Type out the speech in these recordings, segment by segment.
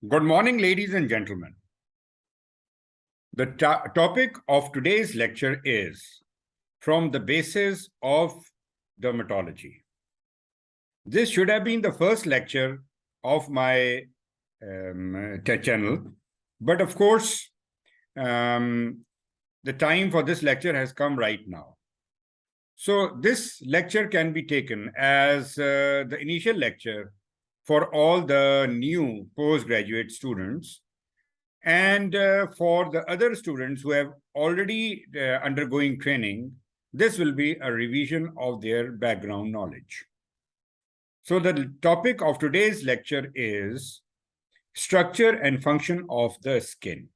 Good morning, ladies and gentlemen. The topic of today's lecture is from the basis of dermatology. This should have been the first lecture of my channel, but of course, the time for this lecture has come right now. So this lecture can be taken as the initial lecture for all the new postgraduate students. And for the other students who have already undergoing training, this will be a revision of their background knowledge. So the topic of today's lecture is structure and function of the skin.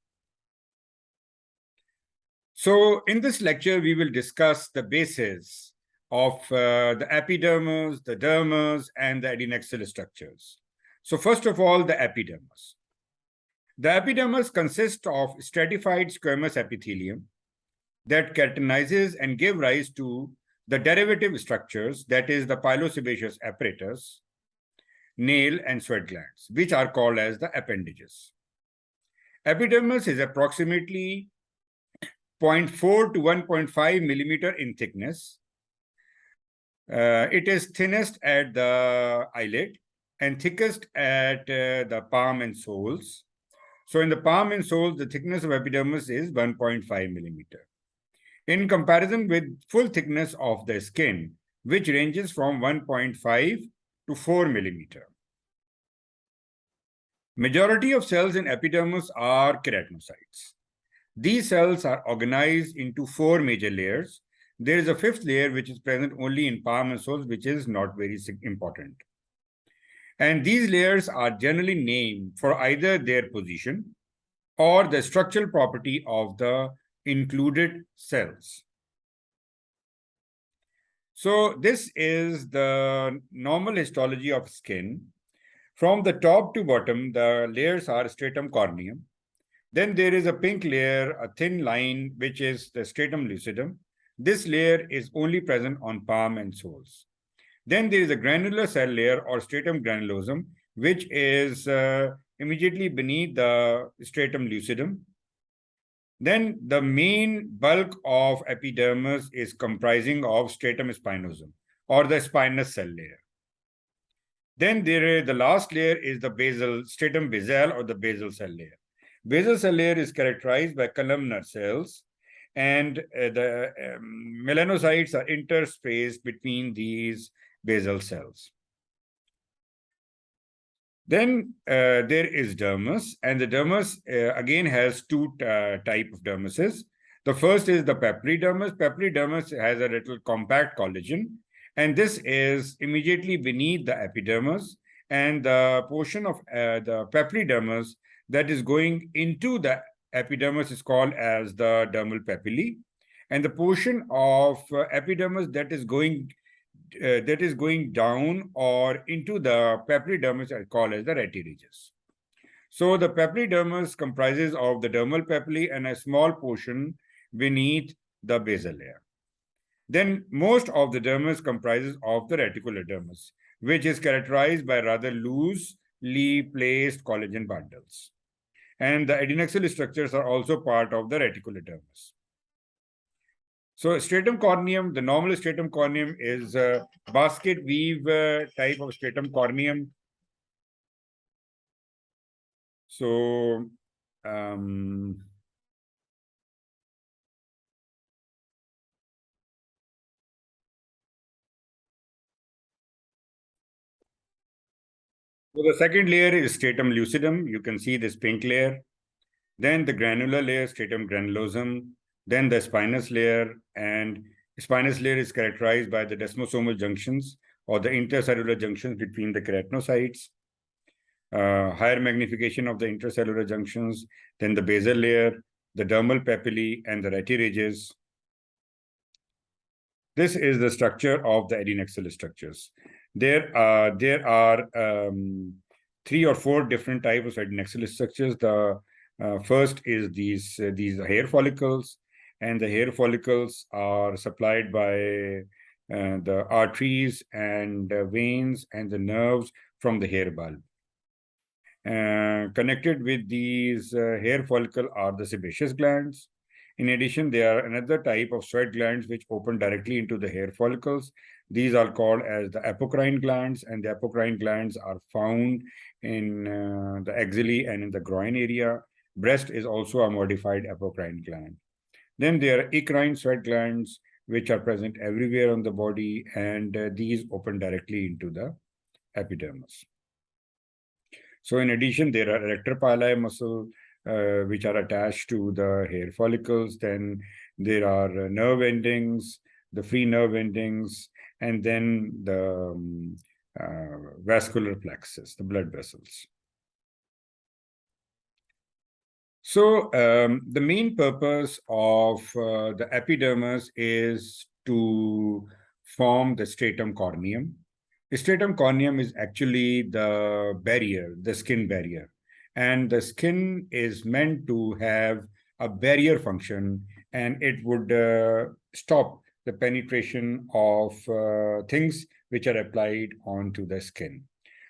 So in this lecture, we will discuss the basis of the epidermis, the dermis, and the Adenexal structures. So first of all, the epidermis. The epidermis consists of stratified squamous epithelium that keratinizes and give rise to the derivative structures, that is the pilosebaceous apparatus, nail and sweat glands, which are called as the appendages. Epidermis is approximately 0.4 to 1.5 millimeter in thickness. It is thinnest at the eyelid and thickest at the palm and soles. So in the palm and soles, the thickness of epidermis is 1.5 millimeter. In comparison with full thickness of the skin, which ranges from 1.5 to 4 millimeter. Majority of cells in epidermis are keratinocytes. These cells are organized into 4 major layers. There is a 5th layer which is present only in palm and soles, which is not very important. And these layers are generally named for either their position or the structural property of the included cells. So this is the normal histology of skin. From the top to bottom, the layers are stratum corneum. Then there is a pink layer, a thin line, which is the stratum lucidum. This layer is only present on palm and soles. Then there is a granular cell layer or stratum granulosum, which is immediately beneath the stratum lucidum. Then the main bulk of epidermis is comprising of stratum spinosum or the spinous cell layer. Then the last layer is the basal, stratum basale or the basal cell layer. Basal cell layer is characterized by columnar cells, and the melanocytes are interspaced between these basal cells. Then there is dermis, and the dermis again has two types of dermises. The first is the papillary dermis. Papillary dermis has a little compact collagen, and this is immediately beneath the epidermis, and the portion of the papillary dermis that is going into the epidermis is called as the dermal papillae, and the portion of epidermis that is going down or into the papillary dermis are called as the retirages. So the papillary dermis comprises of the dermal papillae and a small portion beneath the basal layer. Then most of the dermis comprises of the reticular dermis, which is characterized by rather loosely placed collagen bundles. And the Adenexal structures are also part of the reticular dermis. So stratum corneum, the normal stratum corneum is a basket weave type of stratum corneum. So the second layer is stratum lucidum. You can see this pink layer. Then the granular layer, stratum granulosum. Then the spinous layer, and spinous layer is characterized by the desmosomal junctions or the intercellular junctions between the keratinocytes. Higher magnification of the intercellular junctions, then the basal layer, the dermal papillae, and the retirages. This is the structure of the Adenexal structures. There are 3 or 4 different types of Adenexal structures. The first is these hair follicles, and the hair follicles are supplied by the arteries and veins and the nerves from the hair bulb. Connected with these hair follicle are the sebaceous glands. In addition, there are another type of sweat glands which open directly into the hair follicles. These are called as the apocrine glands, and the apocrine glands are found in the axilla and in the groin area. Breast is also a modified apocrine gland. Then there are eccrine sweat glands, which are present everywhere on the body, and these open directly into the epidermis. So in addition, there are erector pili muscle, which are attached to the hair follicles. Then there are nerve endings, the free nerve endings, and then the vascular plexus, the blood vessels. So the main purpose of the epidermis is to form the stratum corneum. The stratum corneum is actually the barrier, the skin barrier. And the skin is meant to have a barrier function, and it would stop the penetration of things which are applied onto the skin.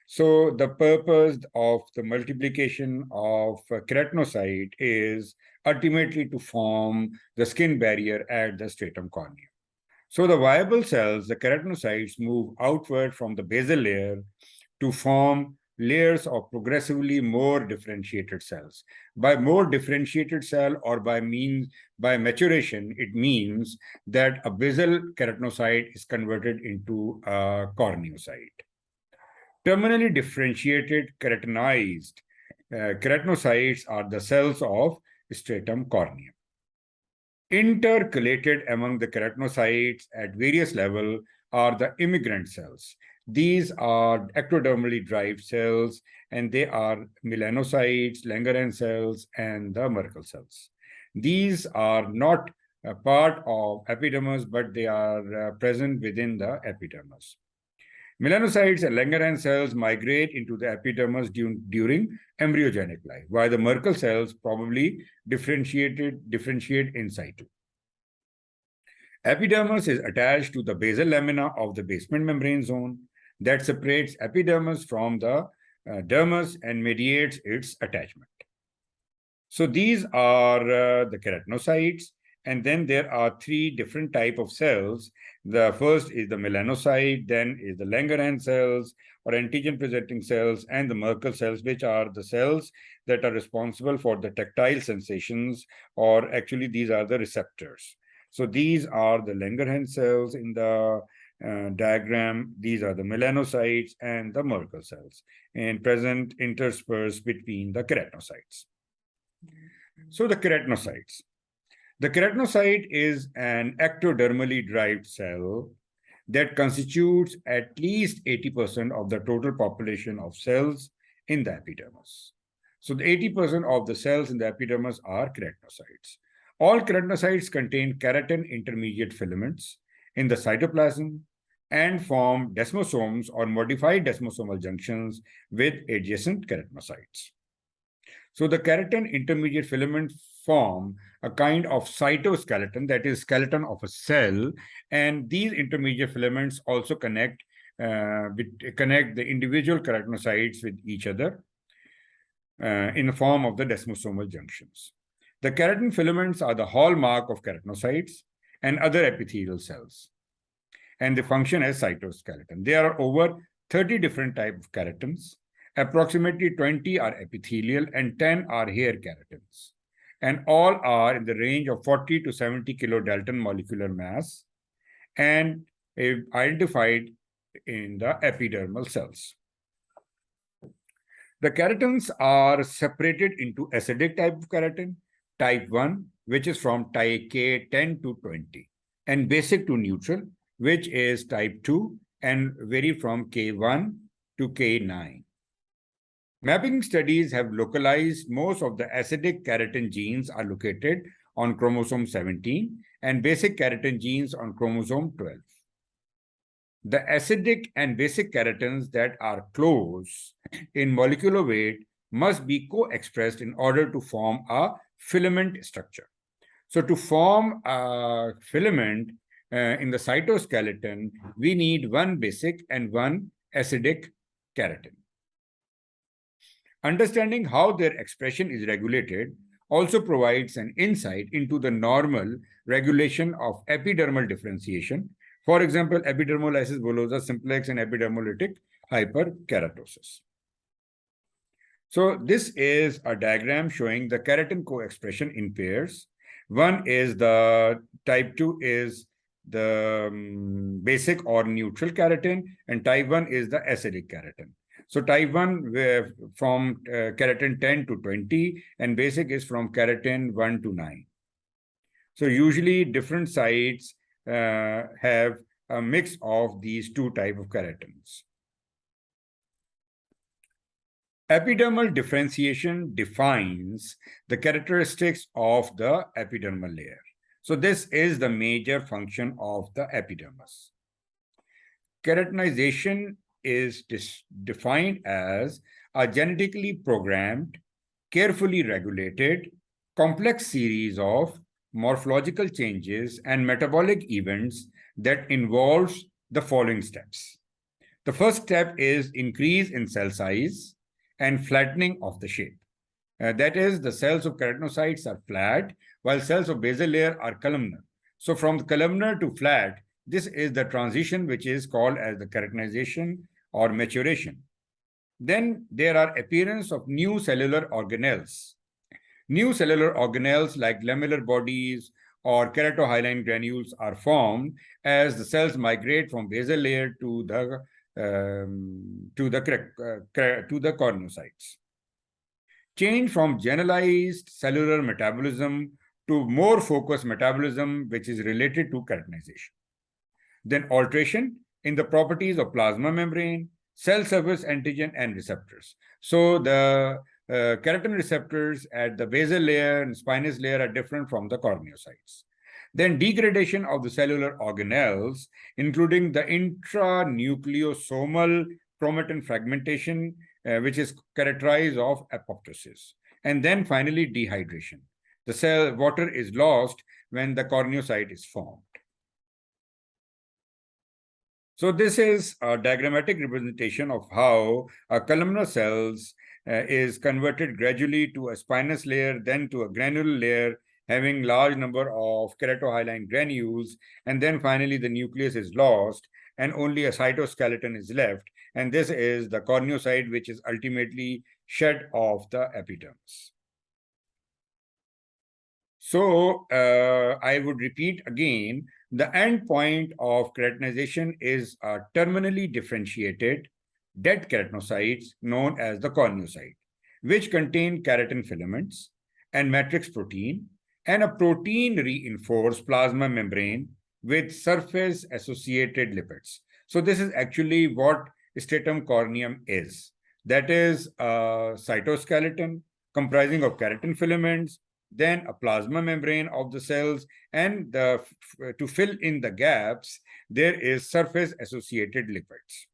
So the purpose of the multiplication of keratinocyte is ultimately to form the skin barrier at the stratum corneum. So the viable cells, the keratinocytes, move outward from the basal layer to form layers of progressively more differentiated cells. By more differentiated cell, or by maturation, it means that a basal keratinocyte is converted into a corneocyte. Terminally differentiated keratinized keratinocytes are the cells of stratum corneum. Intercalated among the keratinocytes at various levels are the immigrant cells. These are ectodermally derived cells, and they are melanocytes, Langerhans cells, and the Merkel cells. These are not a part of epidermis, but they are present within the epidermis. Melanocytes and Langerhans cells migrate into the epidermis during embryogenic life, while the Merkel cells probably differentiate in situ. Epidermis is attached to the basal lamina of the basement membrane zone that separates epidermis from the dermis and mediates its attachment. So these are the keratinocytes. And then there are three different types of cells. The first is the melanocyte, then is the Langerhans cells or antigen-presenting cells, and the Merkel cells, which are the cells that are responsible for the tactile sensations, or actually these are the receptors. So these are the Langerhans cells in the diagram. These are the melanocytes and the Merkel cells, and present interspersed between the keratinocytes. So the keratinocytes. The keratinocyte is an ectodermally derived cell that constitutes at least 80% of the total population of cells in the epidermis. So the 80% of the cells in the epidermis are keratinocytes. All keratinocytes contain keratin intermediate filaments in the cytoplasm and form desmosomes or modified desmosomal junctions with adjacent keratinocytes. So the keratin intermediate filaments form a kind of cytoskeleton, that is, skeleton of a cell, and these intermediate filaments also connect the individual keratinocytes with each other in the form of the desmosomal junctions. The keratin filaments are the hallmark of keratinocytes and other epithelial cells, and they function as cytoskeleton. There are over 30 different types of keratins. Approximately 20 are epithelial and 10 are hair keratins. And all are in the range of 40 to 70 kilodalton molecular mass and identified in the epidermal cells. The keratins are separated into acidic type of keratin, type 1, which is from type K10 to 20, and basic to neutral, which is type 2 and vary from K1 to K9. Mapping studies have localized most of the acidic keratin genes are located on chromosome 17 and basic keratin genes on chromosome 12. The acidic and basic keratins that are close in molecular weight must be co-expressed in order to form a filament structure. So to form a filament in the cytoskeleton, we need one basic and one acidic keratin. Understanding how their expression is regulated also provides an insight into the normal regulation of epidermal differentiation. For example, epidermolysis bullosa simplex and epidermolytic hyperkeratosis. So this is a diagram showing the keratin co-expression in pairs. One is the type 2 is the basic or neutral keratin, and type 1 is the acidic keratin. So type 1 from keratin 10 to 20, and basic is from keratin 1 to 9. So usually different sites have a mix of these two types of keratins. Epidermal differentiation defines the characteristics of the epidermal layer. So this is the major function of the epidermis. Keratinization is defined as a genetically programmed, carefully regulated, complex series of morphological changes and metabolic events that involves the following steps. The first step is increase in cell size and flattening of the shape. That is, the cells of keratinocytes are flat, while cells of basal layer are columnar. So from the columnar to flat, this is the transition which is called as the keratinization or maturation. Then there are appearance of new cellular organelles. New cellular organelles like lamellar bodies or keratohyalin granules are formed as the cells migrate from basal layer to the corneocytes. Change from generalized cellular metabolism to more focused metabolism, which is related to keratinization. Then alteration in the properties of plasma membrane, cell surface antigen, and receptors. So the keratin receptors at the basal layer and spinous layer are different from the corneocytes. Then degradation of the cellular organelles, including the intranucleosomal chromatin fragmentation, which is characterized of apoptosis. And then finally, dehydration. The cell water is lost when the corneocyte is formed. So this is a diagrammatic representation of how a columnar cells is converted gradually to a spinous layer, then to a granular layer, having large number of keratohyalin granules, and then finally the nucleus is lost and only a cytoskeleton is left. And this is the corneocyte, which is ultimately shed off the epidermis. So I would repeat again, the end point of keratinization is a terminally differentiated dead keratinocytes known as the corneocyte, which contain keratin filaments and matrix protein and a protein-reinforced plasma membrane with surface-associated lipids. So this is actually what stratum corneum is. That is a cytoskeleton comprising of keratin filaments, then a plasma membrane of the cells, and to fill in the gaps, there is surface-associated lipids.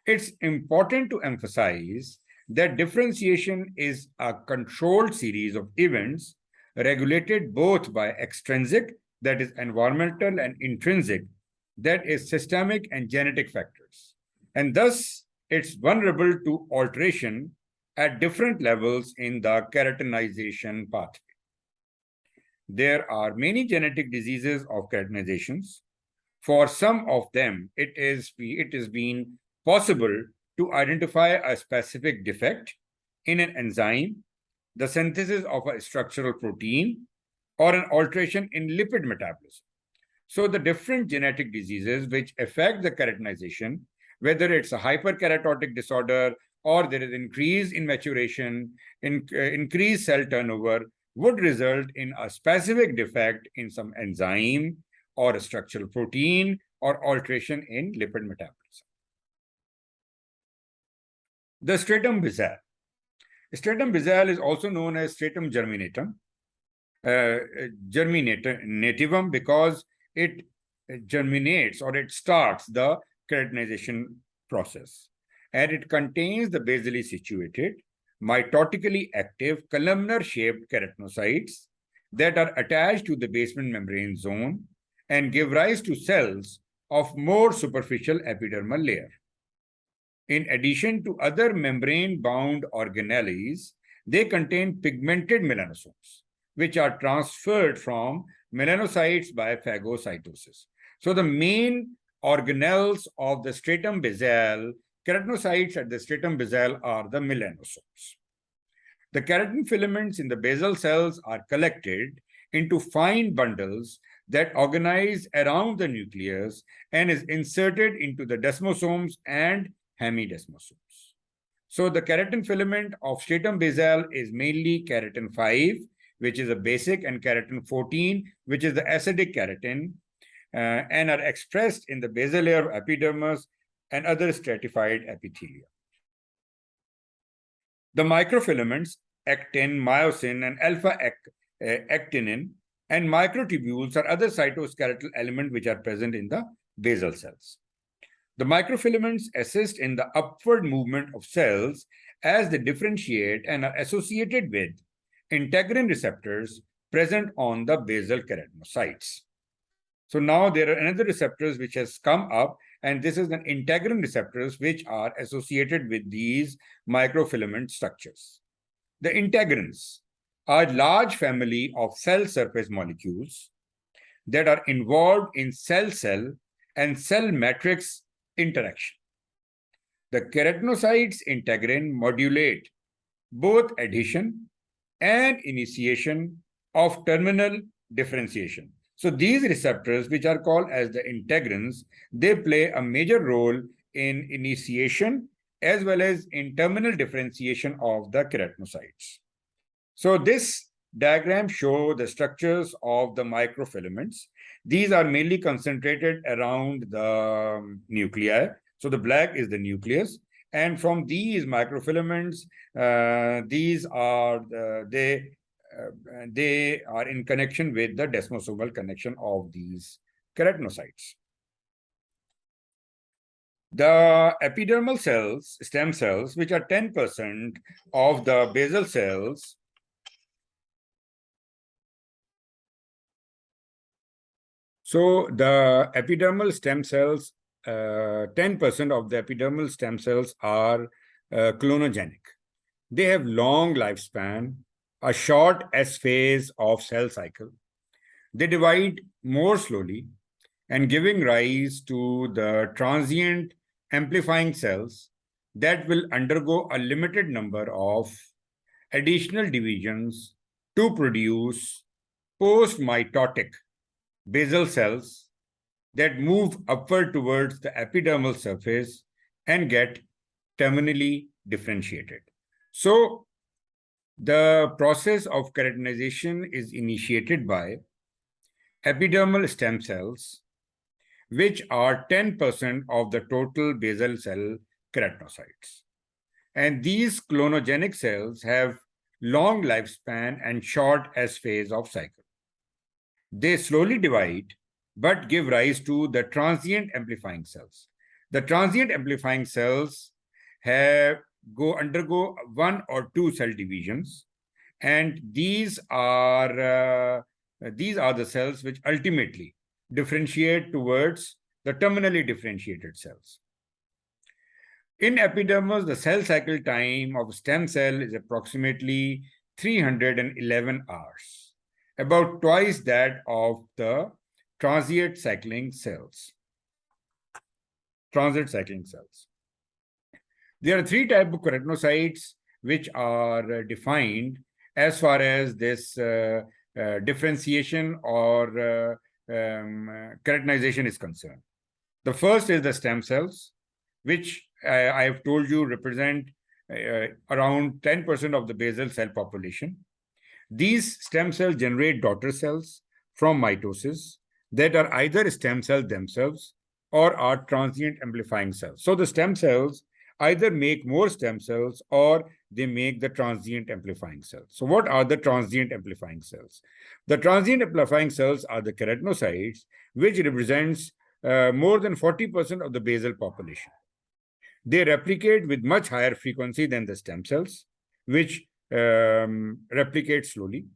It's important to emphasize that differentiation is a controlled series of events regulated both by extrinsic, that is environmental, and intrinsic, that is systemic and genetic factors. And thus, it's vulnerable to alteration at different levels in the keratinization pathway. There are many genetic diseases of keratinizations. For some of them, it has been possible to identify a specific defect in an enzyme, the synthesis of a structural protein, or an alteration in lipid metabolism. So the different genetic diseases which affect the keratinization, whether it's a hyperkeratotic disorder or there is increase in maturation, increased cell turnover, would result in a specific defect in some enzyme or a structural protein or alteration in lipid metabolism. The stratum basale. Stratum basale is also known as stratum germinatum, germinativum, because it germinates or it starts the keratinization process. And it contains the basally situated, mitotically active, columnar-shaped keratinocytes that are attached to the basement membrane zone and give rise to cells of more superficial epidermal layer. in addition to other membrane-bound organelles, they contain pigmented melanosomes, which are transferred from melanocytes by phagocytosis. So the main organelles of the stratum basale, keratinocytes at the stratum basale, are the melanosomes. The keratin filaments in the basal cells are collected into fine bundles that organize around the nucleus and is inserted into the desmosomes and hemidesmosomes. So the keratin filament of stratum basale is mainly keratin 5, which is a basic, and keratin 14, which is the acidic keratin, and are expressed in the basal layer of epidermis and other stratified epithelia. The microfilaments, actin, myosin, and alpha-actinin, and microtubules are other cytoskeletal elements which are present in the basal cells. The microfilaments assist in the upward movement of cells as they differentiate and are associated with integrin receptors present on the basal keratinocytes. So now there are another receptors which has come up, and this is an integrin receptors which are associated with these microfilament structures. The integrins are a large family of cell surface molecules that are involved in cell-cell and cell matrix interaction. The keratinocytes integrin modulate both adhesion and initiation of terminal differentiation. So these receptors, which are called as the integrins, they play a major role in initiation as well as in terminal differentiation of the keratinocytes. So this diagram shows the structures of the microfilaments. These are mainly concentrated around the nuclei. So the black is the nucleus. And from these microfilaments, they are in connection with the desmosomal connection of these keratinocytes. The epidermal cells, stem cells, which are 10% of the basal cells, so the epidermal stem cells, 10% of the epidermal stem cells are clonogenic. They have long lifespan, a short S phase of cell cycle. They divide more slowly and giving rise to the transient amplifying cells that will undergo a limited number of additional divisions to produce post-mitotic basal cells that move upward towards the epidermal surface and get terminally differentiated. So the process of keratinization is initiated by epidermal stem cells, which are 10% of the total basal cell keratinocytes. And these clonogenic cells have long lifespan and short S phase of cycle. They slowly divide, but give rise to the transient amplifying cells. The transient amplifying cells undergo 1 or 2 cell divisions, and these are the cells which ultimately differentiate towards the terminally differentiated cells. In epidermis, the cell cycle time of a stem cell is approximately 311 hours, about twice that of the transient cycling cells. There are 3 types of keratinocytes which are defined as far as this differentiation or keratinization is concerned. The first is the stem cells, which I have told you represent around 10% of the basal cell population. These stem cells generate daughter cells from mitosis that are either stem cells themselves or are transient amplifying cells. So the stem cells either make more stem cells or they make the transient amplifying cells. So what are the transient amplifying cells? The transient amplifying cells are the keratinocytes, which represents more than 40% of the basal population. They replicate with much higher frequency than the stem cells, which replicate slowly,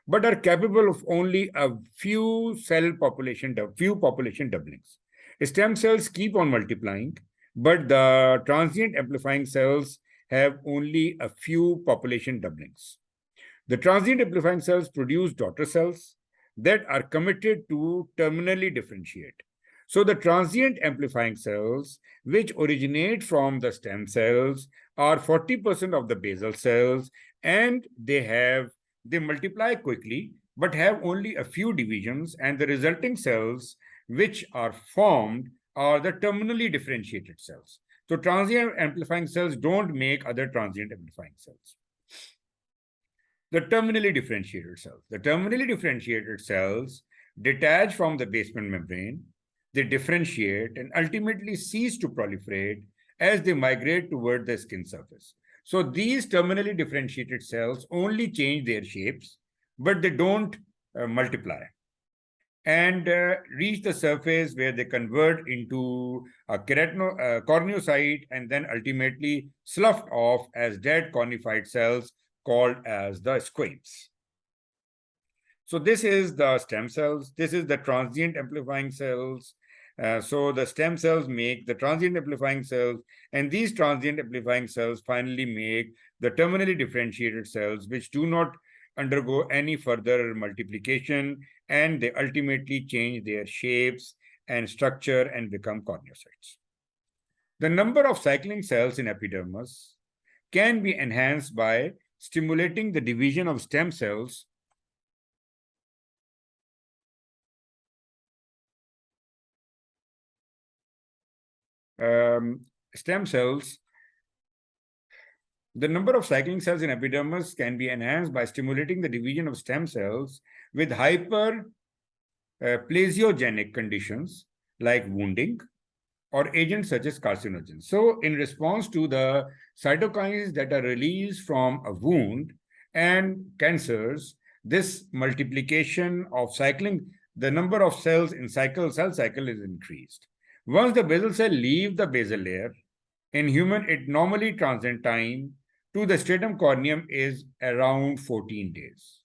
but are capable of only a few population doublings. Stem cells keep on multiplying but the transient amplifying cells have only a few population doublings. The transient amplifying cells produce daughter cells that are committed to terminally differentiate. So the transient amplifying cells, which originate from the stem cells, are 40% of the basal cells, and they multiply quickly, but have only a few divisions, and the resulting cells which are formed are the terminally differentiated cells. So transient amplifying cells don't make other transient amplifying cells. The terminally differentiated cells. The terminally differentiated cells detach from the basement membrane, they differentiate and ultimately cease to proliferate as they migrate toward the skin surface. So these terminally differentiated cells only change their shapes, but they don't multiply and reach the surface where they convert into a corneocyte and then ultimately sloughed off as dead cornified cells called as the squames. So this is the stem cells. This is the transient amplifying cells. So the stem cells make the transient amplifying cells, and these transient amplifying cells finally make the terminally differentiated cells, which do not undergo any further multiplication, and they ultimately change their shapes and structure and become corneocytes. The number of cycling cells in epidermis can be enhanced by stimulating the division of stem cells The number of cycling cells in epidermis can be enhanced by stimulating the division of stem cells with hyperplasiogenic conditions like wounding or agents such as carcinogens. So in response to the cytokines that are released from a wound and cancers, this multiplication of cycling, the number of cells in cell cycle is increased. Once the basal cell leaves the basal layer, in human, it normally transit time to the stratum corneum is around 14 days.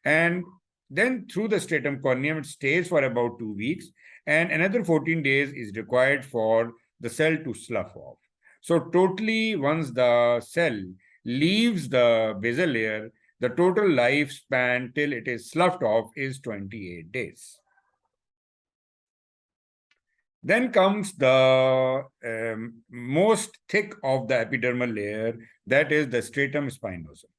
And then through the stratum corneum, it stays for about 2 weeks, and another 14 days is required for the cell to slough off. So totally, once the cell leaves the basal layer, the total lifespan till it is sloughed off is 28 days. Then comes the most thick of the epidermal layer, that is the stratum spinosum.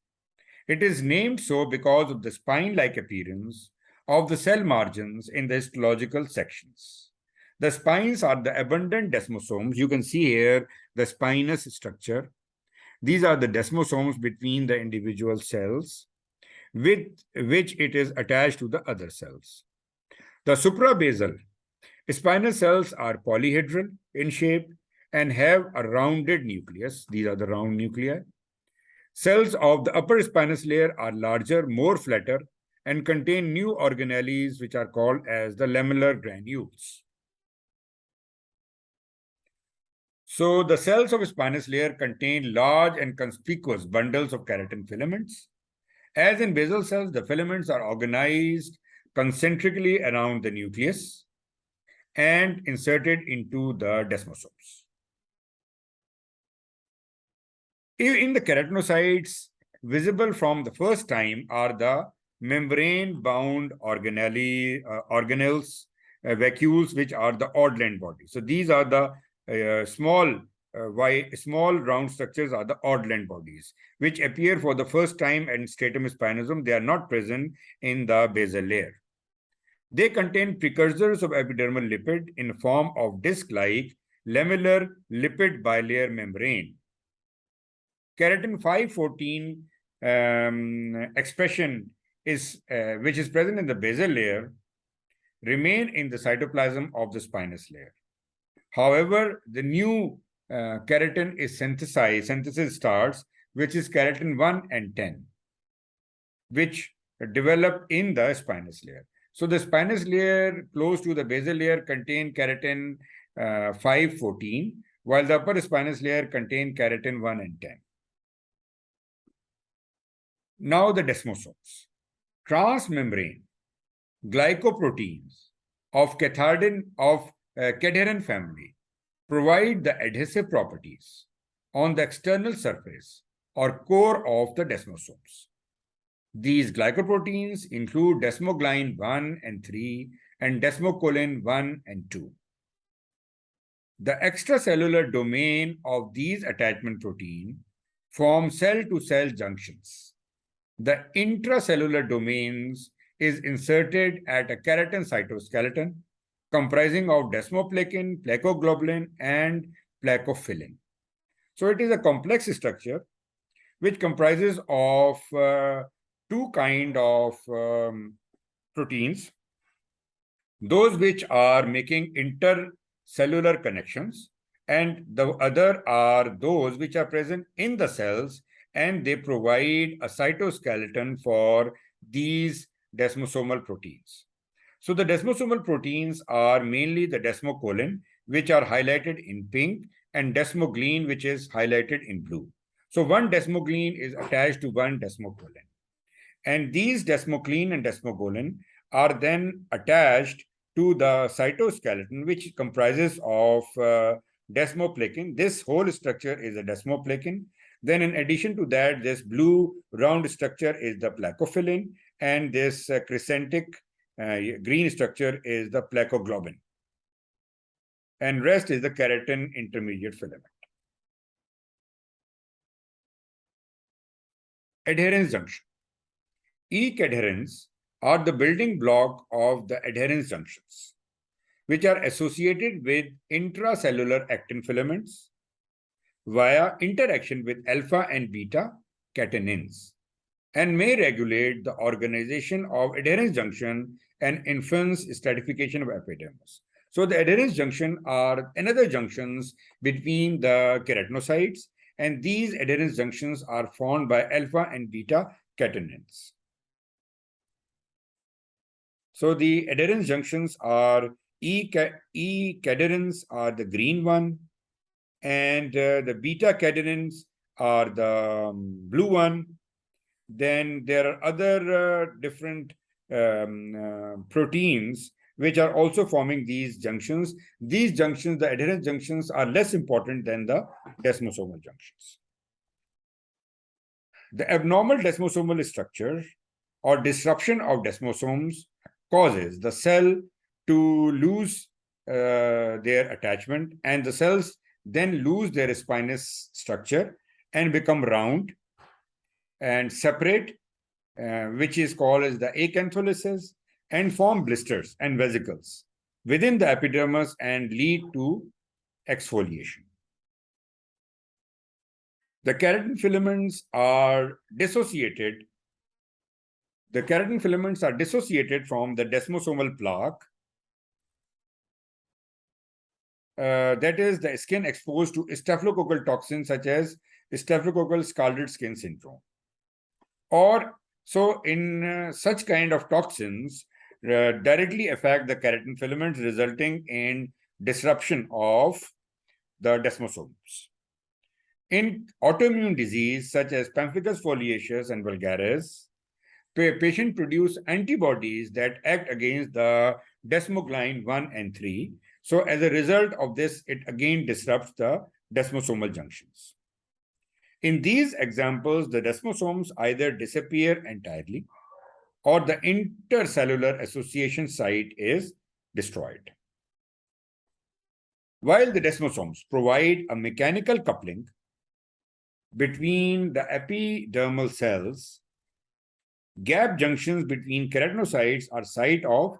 It is named so because of the spine-like appearance of the cell margins in the histological sections. The spines are the abundant desmosomes. You can see here the spinous structure. These are the desmosomes between the individual cells with which it is attached to the other cells. The suprabasal spinal cells are polyhedral in shape and have a rounded nucleus. These are the round nuclei. Cells of the upper spinous layer are larger, more flatter, and contain new organelles which are called as the lamellar granules. So the cells of spinous layer contain large and conspicuous bundles of keratin filaments. As in basal cells, the filaments are organized concentrically around the nucleus and inserted into the desmosomes. In the keratinocytes, visible from the first time are the membrane-bound organelles, vacuoles, which are the odd-land bodies. So these are the small round structures are the odd-land bodies, which appear for the first time in stratum spinosum. They are not present in the basal layer. They contain precursors of epidermal lipid in form of disc-like lamellar lipid bilayer membrane. Keratin 514 expression which is present in the basal layer remain in the cytoplasm of the spinous layer. However, the new keratin is synthesis starts, which is keratin 1 and 10, which develop in the spinous layer. So the spinous layer close to the basal layer contain keratin 514, while the upper spinous layer contain keratin 1 and 10. Now the desmosomes. Transmembrane glycoproteins of cadherin family provide the adhesive properties on the external surface or core of the desmosomes. These glycoproteins include desmoglein 1 and 3 and desmocolin 1 and 2. The extracellular domain of these attachment proteins form cell-to-cell junctions. The intracellular domains is inserted at a keratin cytoskeleton comprising of desmoplakin, placoglobulin, and placophyllin. So it is a complex structure which comprises of two kinds of proteins, those which are making intercellular connections, and the other are those which are present in the cells, and they provide a cytoskeleton for these desmosomal proteins. So the desmosomal proteins are mainly the desmocolin, which are highlighted in pink, and desmoglein, which is highlighted in blue. So one desmoglein is attached to one desmocolin. And these desmoglein and desmocolin are then attached to the cytoskeleton, which comprises of desmoplakin. This whole structure is a desmoplakin. Then in addition to that, this blue round structure is the placophyllin, and this crescentic green structure is the placoglobin. And rest is the keratin intermediate filament. Adherence junction. Each adherence are the building block of the adherence junctions, which are associated with intracellular actin filaments via interaction with alpha and beta catenins, and may regulate the organization of adherence junction and influence stratification of epidermis. So the adherence junction are another junctions between the keratinocytes, and these adherence junctions are formed by alpha and beta catenins. So the adherence junctions are E-cadenins are the green one, and the beta cadenins are the blue one. Then there are other different proteins which are also forming these junctions. These junctions, the adherence junctions, are less important than the desmosomal junctions. The abnormal desmosomal structure or disruption of desmosomes causes the cell to lose their attachment, and the cells then lose their spinous structure and become round and separate, which is called as the acantholysis, and form blisters and vesicles within the epidermis and lead to exfoliation. The keratin filaments are dissociated. The keratin filaments are dissociated from the desmosomal plaque. That is the skin exposed to staphylococcal toxins such as staphylococcal scalded skin syndrome. Or so in such kind of toxins directly affect the keratin filaments, resulting in disruption of the desmosomes. In autoimmune disease such as pemphigus foliaceus and vulgaris, patient produce antibodies that act against the desmoglein 1 and 3. So as a result of this, it again disrupts the desmosomal junctions. In these examples, the desmosomes either disappear entirely or the intercellular association site is destroyed. While the desmosomes provide a mechanical coupling between the epidermal cells, gap junctions between keratinocytes are site of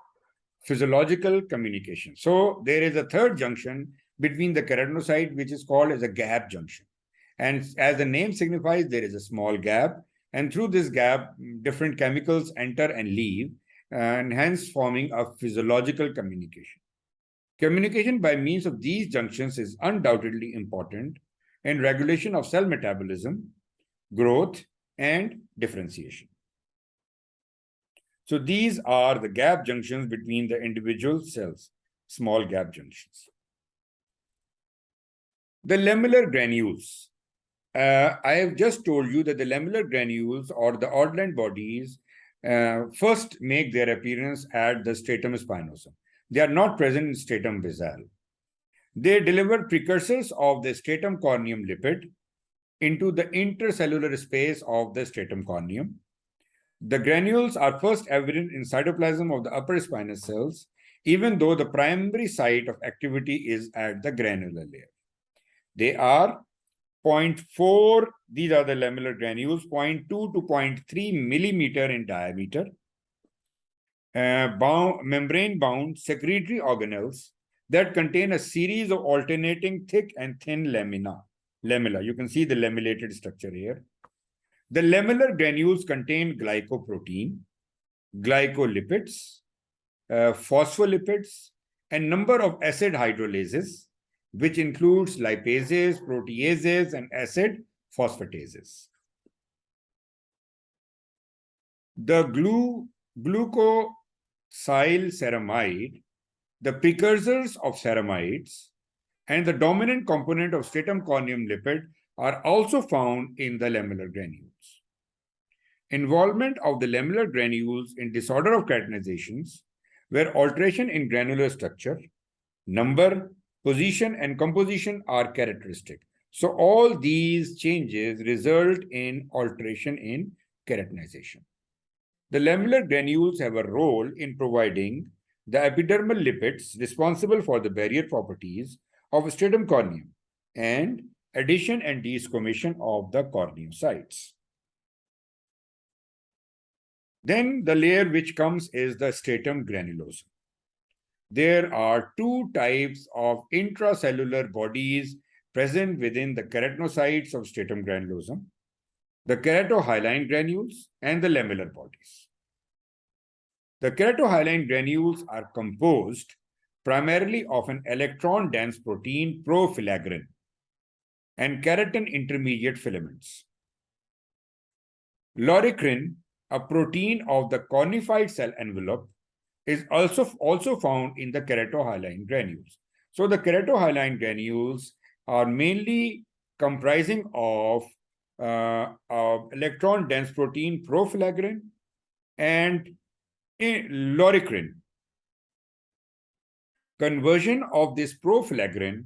physiological communication. So there is a third junction between the keratinocyte, which is called as a gap junction. And as the name signifies, there is a small gap. And through this gap, different chemicals enter and leave, and hence forming a physiological communication. Communication by means of these junctions is undoubtedly important in regulation of cell metabolism, growth, and differentiation. So these are the gap junctions between the individual cells, small gap junctions. The lamellar granules. I have just told you that the lamellar granules or the odd-line bodies first make their appearance at the stratum spinosum. They are not present in stratum basale. They deliver precursors of the stratum corneum lipid into the intercellular space of the stratum corneum. The granules are first evident in cytoplasm of the upper spinous cells, even though the primary site of activity is at the granular layer. They are 0.4, these are the lamellar granules, 0.2 to 0.3 millimeter in diameter, membrane-bound secretory organelles that contain a series of alternating thick and thin lamella. You can see the lamellated structure here. The lamellar granules contain glycoprotein, glycolipids, phospholipids, and number of acid hydrolases, which includes lipases, proteases, and acid phosphatases. The glucosylceramide, the precursors of ceramides, and the dominant component of stratum corneum lipid are also found in the lamellar granules. Involvement of the lamellar granules in disorder of keratinizations, where alteration in granular structure, number, position, and composition are characteristic. So all these changes result in alteration in keratinization. The lamellar granules have a role in providing the epidermal lipids responsible for the barrier properties of stratum corneum and adhesion and desquamation of the corneocytes. Then the layer which comes is the stratum granulosum. There are two types of intracellular bodies present within the keratinocytes of stratum granulosum: the keratohyaline granules and the lamellar bodies. The keratohyaline granules are composed primarily of an electron-dense protein profilagrin and keratin intermediate filaments. Loricrin, a protein of the cornified cell envelope, is also found in the keratohyaline granules. So the keratohyaline granules are mainly comprising of electron-dense protein profilagrin and loricrin. Conversion of this profilagrin,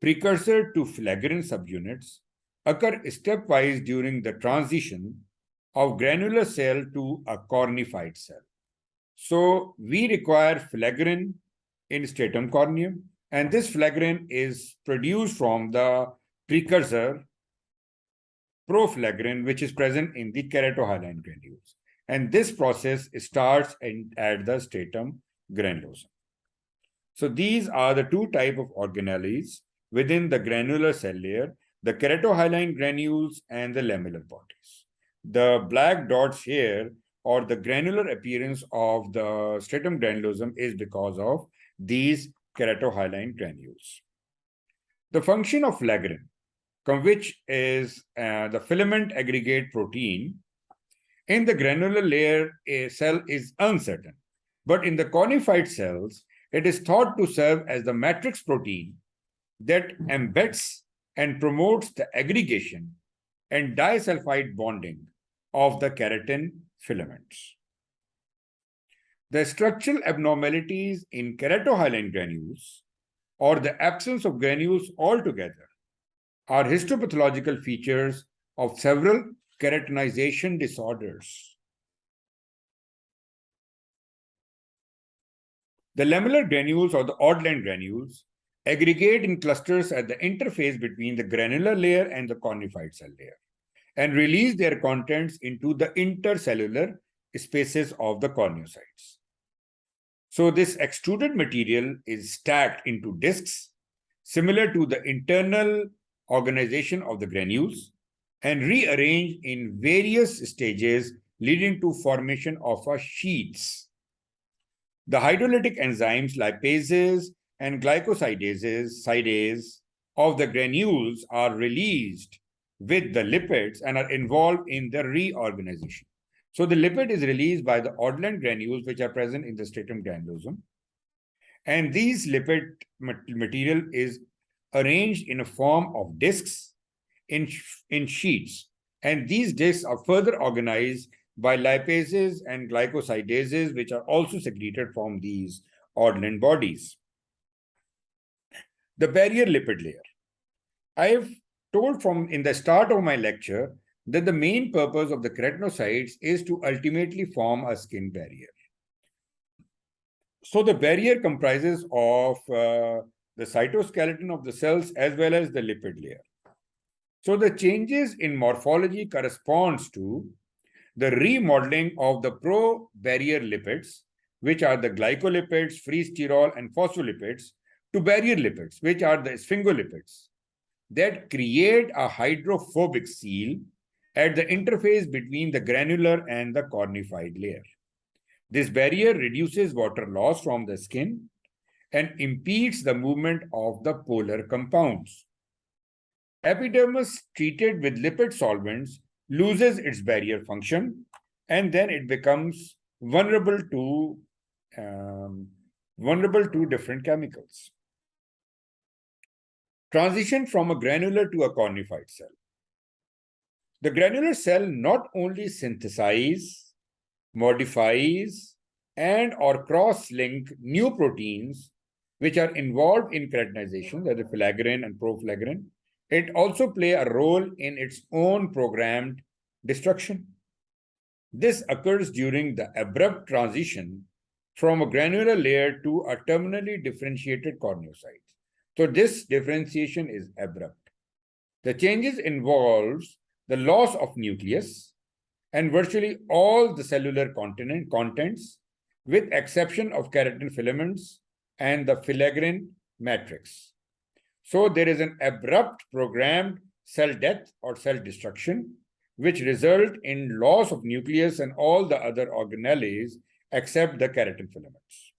precursor to filagrin subunits, occur stepwise during the transition of granular cell to a cornified cell. So we require filagrin in stratum corneum, and this filagrin is produced from the precursor profilagrin, which is present in the keratohyaline granules. And this process starts at the stratum granulosum. So these are the two types of organelles within the granular cell layer: the keratohyaline granules and the lamellar bodies. The black dots here, or the granular appearance of the stratum granulosum, is because of these keratohyaline granules. The function of filagrin, which is the filament aggregate protein, in the granular layer cell is uncertain. But in the cornified cells, it is thought to serve as the matrix protein that embeds and promotes the aggregation and disulfide bonding of the keratin filaments. The structural abnormalities in keratohyaline granules, or the absence of granules altogether, are histopathological features of several keratinization disorders. The lamellar granules, or the odd-line granules, aggregate in clusters at the interface between the granular layer and the cornified cell layer, and release their contents into the intercellular spaces of the corneocytes. So this extruded material is stacked into discs, similar to the internal organization of the granules, and rearranged in various stages, leading to formation of sheets. The hydrolytic enzymes lipases and glycosidases of the granules are released with the lipids and are involved in the reorganization. So the lipid is released by the odd-line granules, which are present in the stratum granulosum. And these lipid material is arranged in a form of discs in sheets. And these discs are further organized by lipases and glycosidases, which are also secreted from these odd-line bodies. The barrier lipid layer. I have told from in the start of my lecture that the main purpose of the keratinocytes is to ultimately form a skin barrier. So the barrier comprises of the cytoskeleton of the cells as well as the lipid layer. So the changes in morphology corresponds to the remodeling of the pro-barrier lipids, which are the glycolipids, free sterol, and phospholipids, to barrier lipids, which are the sphingolipids, that create a hydrophobic seal at the interface between the granular and the cornified layer. This barrier reduces water loss from the skin and impedes the movement of the polar compounds. Epidermis treated with lipid solvents loses its barrier function, and then it becomes vulnerable to different chemicals. Transition from a granular to a cornified cell. The granular cell not only synthesizes, modifies, and or cross-link new proteins which are involved in keratinization, that is filaggrin and proflaggrin, it also plays a role in its own programmed destruction. This occurs during the abrupt transition from a granular layer to a terminally differentiated corneocyte. So this differentiation is abrupt. The changes involves the loss of nucleus and virtually all the cellular contents, with exception of keratin filaments and the filaggrin matrix. So there is an abrupt programmed cell death or cell destruction, which result in loss of nucleus and all the other organelles except the keratin filaments.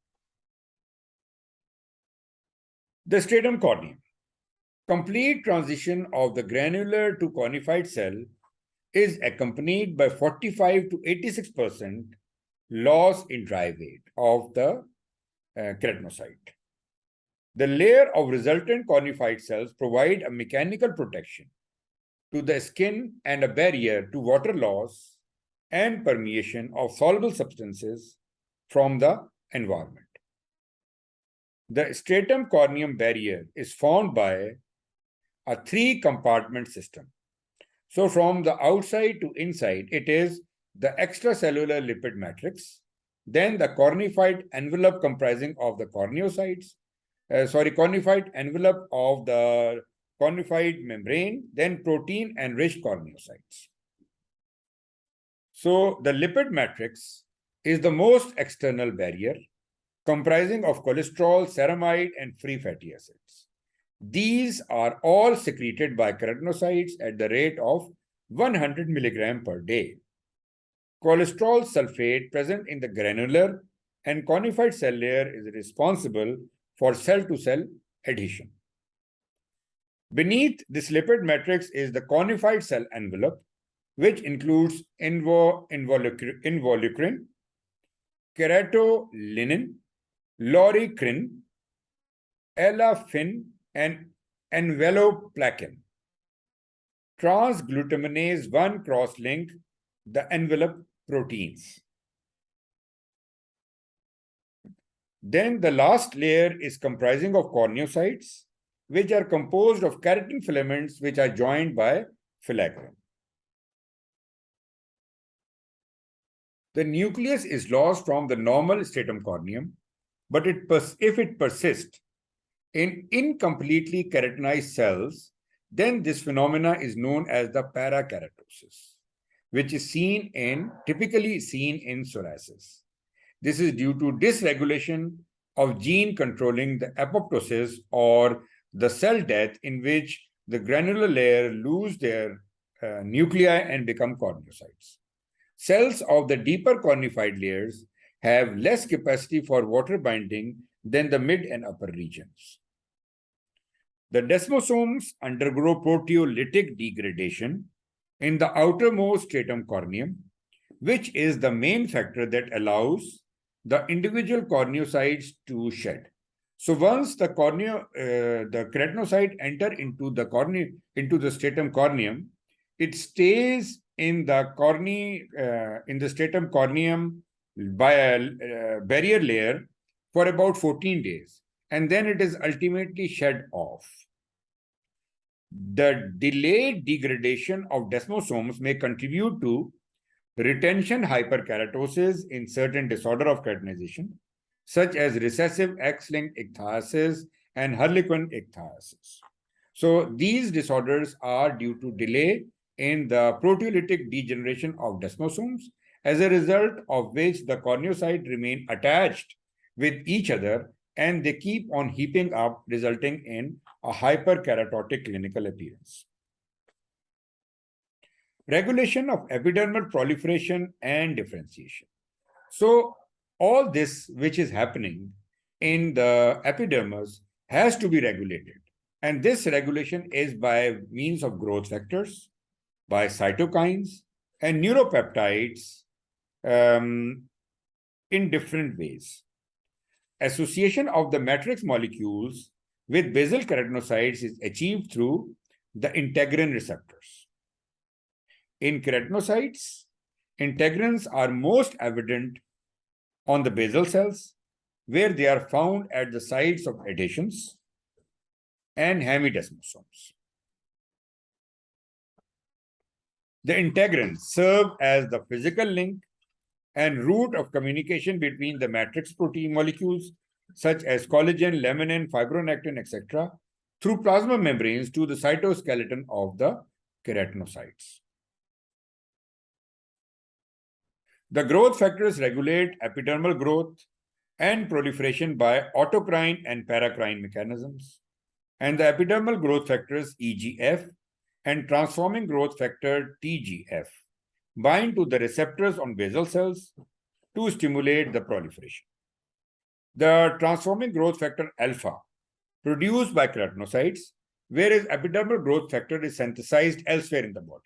The stratum corneum. Complete transition of the granular to cornified cell is accompanied by 45 to 86% loss in dry weight of the keratinocyte. The layer of resultant cornified cells provide a mechanical protection to the skin and a barrier to water loss and permeation of soluble substances from the environment. The stratum corneum barrier is formed by a 3-compartment system. So from the outside to inside, it is the extracellular lipid matrix, then the cornified envelope comprising of the corneocytes, cornified envelope of the cornified membrane, then protein-enriched corneocytes. So the lipid matrix is the most external barrier, comprising of cholesterol, ceramide, and free fatty acids. These are all secreted by keratinocytes at the rate of 100 milligram per day. Cholesterol sulfate present in the granular and cornified cell layer is responsible for cell-to-cell adhesion. Beneath this lipid matrix is the cornified cell envelope, which includes involucrin, keratolinin, loricrin, elafin, and enveloplakin. Transglutaminase 1 cross-link the envelope proteins. Then the last layer is comprising of corneocytes, which are composed of keratin filaments which are joined by filaggrin. The nucleus is lost from the normal stratum corneum, but if it persists in incompletely keratinized cells, then this phenomena is known as the parakeratosis, which is typically seen in psoriasis. This is due to dysregulation of gene controlling the apoptosis or the cell death, in which the granular layer lose their nuclei and become corneocytes. Cells of the deeper cornified layers have less capacity for water binding than the mid and upper regions. The desmosomes undergo proteolytic degradation in the outermost stratum corneum, which is the main factor that allows the individual corneocytes to shed. So once the keratinocyte enter into the stratum corneum, it stays in the stratum corneum by a barrier layer for about 14 days. and then it is ultimately shed off. The delayed degradation of desmosomes may contribute to retention hyperkeratosis in certain disorder of keratinization, such as recessive X-linked ichthysis and Harlequin ichthysis. So these disorders are due to delay in the proteolytic degeneration of desmosomes, as a result of which the corneocytes remain attached with each other and they keep on heaping up, resulting in a hyperkeratotic clinical appearance. Regulation of epidermal proliferation and differentiation. So all this which is happening in the epidermis has to be regulated. And this regulation is by means of growth factors, by cytokines and neuropeptides in different ways. Association of the matrix molecules with basal keratinocytes is achieved through the integrin receptors. In keratinocytes, integrins are most evident on the basal cells, where they are found at the sites of adhesions and hemidesmosomes. The integrins serve as the physical link and route of communication between the matrix protein molecules, such as collagen, laminin, fibronectin, etc., through plasma membranes to the cytoskeleton of the keratinocytes. The growth factors regulate epidermal growth and proliferation by autocrine and paracrine mechanisms. And the epidermal growth factors EGF and transforming growth factor TGF bind to the receptors on basal cells to stimulate the proliferation. The transforming growth factor alpha produced by keratinocytes, whereas epidermal growth factor is synthesized elsewhere in the body.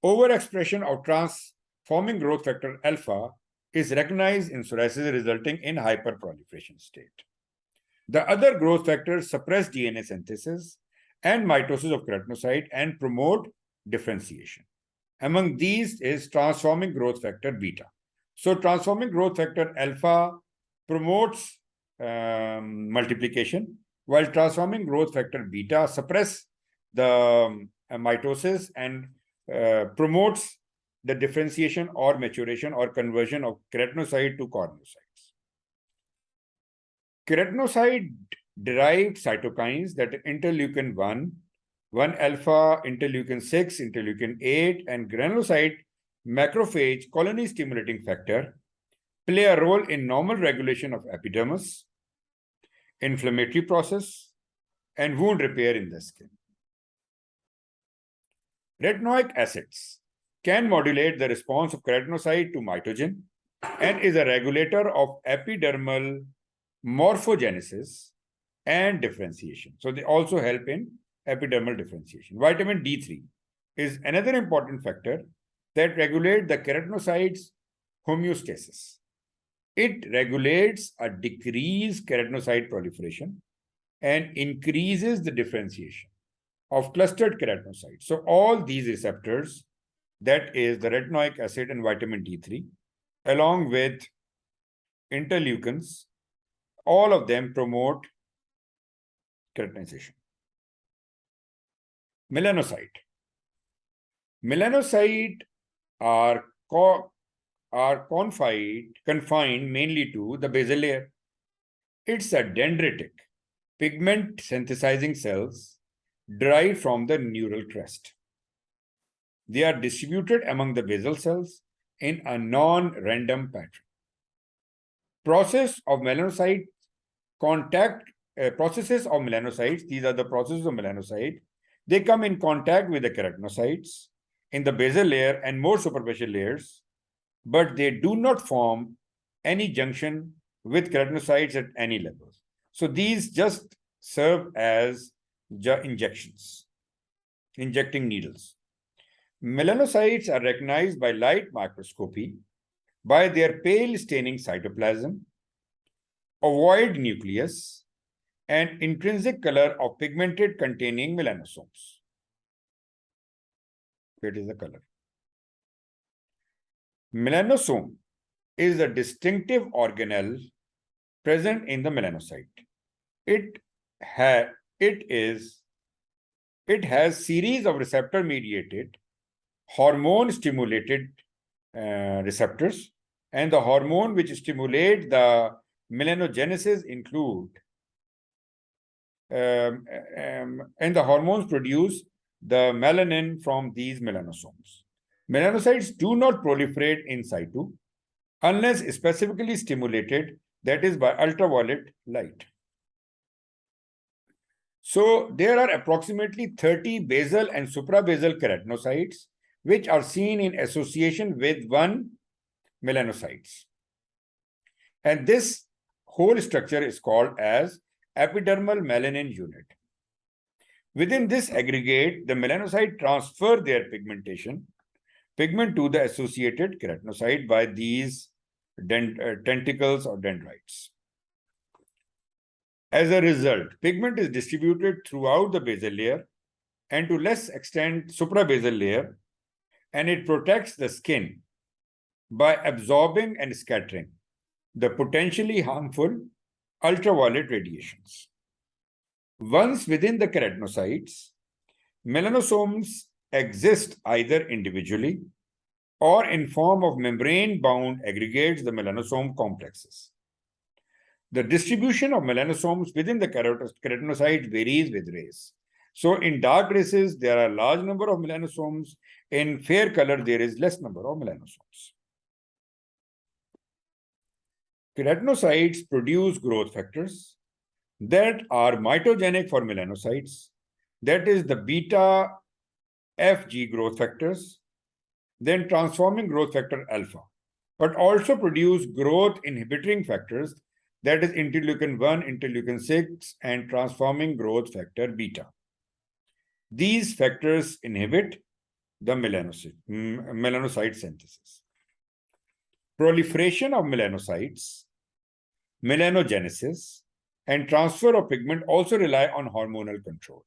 Overexpression of transforming growth factor alpha is recognized in psoriasis, resulting in hyperproliferation state. The other growth factors suppress DNA synthesis and mitosis of keratinocyte and promote differentiation. Among these is transforming growth factor beta. So transforming growth factor alpha promotes multiplication, while transforming growth factor beta suppress the mitosis and promotes the differentiation or maturation or conversion of keratinocyte to corneocytes. Keratinocyte-derived cytokines, that are interleukin 1 alpha, interleukin 6, interleukin 8, and granulocyte macrophage colony stimulating factor, play a role in normal regulation of epidermis, inflammatory process, and wound repair in the skin. Retinoic acids can modulate the response of keratinocyte to mitogen and is a regulator of epidermal morphogenesis and differentiation. So they also help in epidermal differentiation. Vitamin D3 is another important factor that regulates the keratinocytes' homeostasis. It regulates a decreased keratinocyte proliferation and increases the differentiation of clustered keratinocytes. So all these receptors, that is the retinoic acid and vitamin D3, along with interleukins, all of them promote keratinization. Melanocyte. Melanocytes are confined mainly to the basal layer. It's a dendritic, pigment synthesizing cells derived from the neural crest. They are distributed among the basal cells in a non-random pattern. Processes of melanocytes, these are the processes of melanocyte. They come in contact with the keratinocytes in the basal layer and more superficial layers, but they do not form any junction with keratinocytes at any level. So these just serve as injections, injecting needles. Melanocytes are recognized by light microscopy by their pale staining cytoplasm, ovoid nucleus, and intrinsic color of pigmented containing melanosomes. It is the color. Melanosome is a distinctive organelle present in the melanocyte. it has series of receptor mediated hormone stimulated receptors, and the hormone which stimulate the melanogenesis include and the hormones produce the melanin from these melanosomes. Melanocytes do not proliferate in situ unless specifically stimulated, that is by ultraviolet light. So there are approximately 30 basal and suprabasal keratinocytes which are seen in association with one melanocytes. And this whole structure is called as epidermal melanin unit. Within this aggregate, the melanocyte transfer their pigment to the associated keratinocyte by these tentacles or dendrites. As a result, pigment is distributed throughout the basal layer and to less extent suprabasal layer, and it protects the skin by absorbing and scattering the potentially harmful ultraviolet radiations. Once within the keratinocytes, melanosomes exist either individually or in form of membrane-bound aggregates, the melanosome complexes. The distribution of melanosomes within the keratinocyte varies with race. So in dark races, there are a large number of melanosomes. In fair color, there is less number of melanosomes. Keratinocytes produce growth factors that are mitogenic for melanocytes, that is the beta FG growth factors, then transforming growth factor alpha, but also produce growth inhibiting factors, that is interleukin 1, interleukin 6, and transforming growth factor beta. These factors inhibit the melanocyte synthesis. Proliferation of melanocytes, melanogenesis, and transfer of pigment also rely on hormonal control,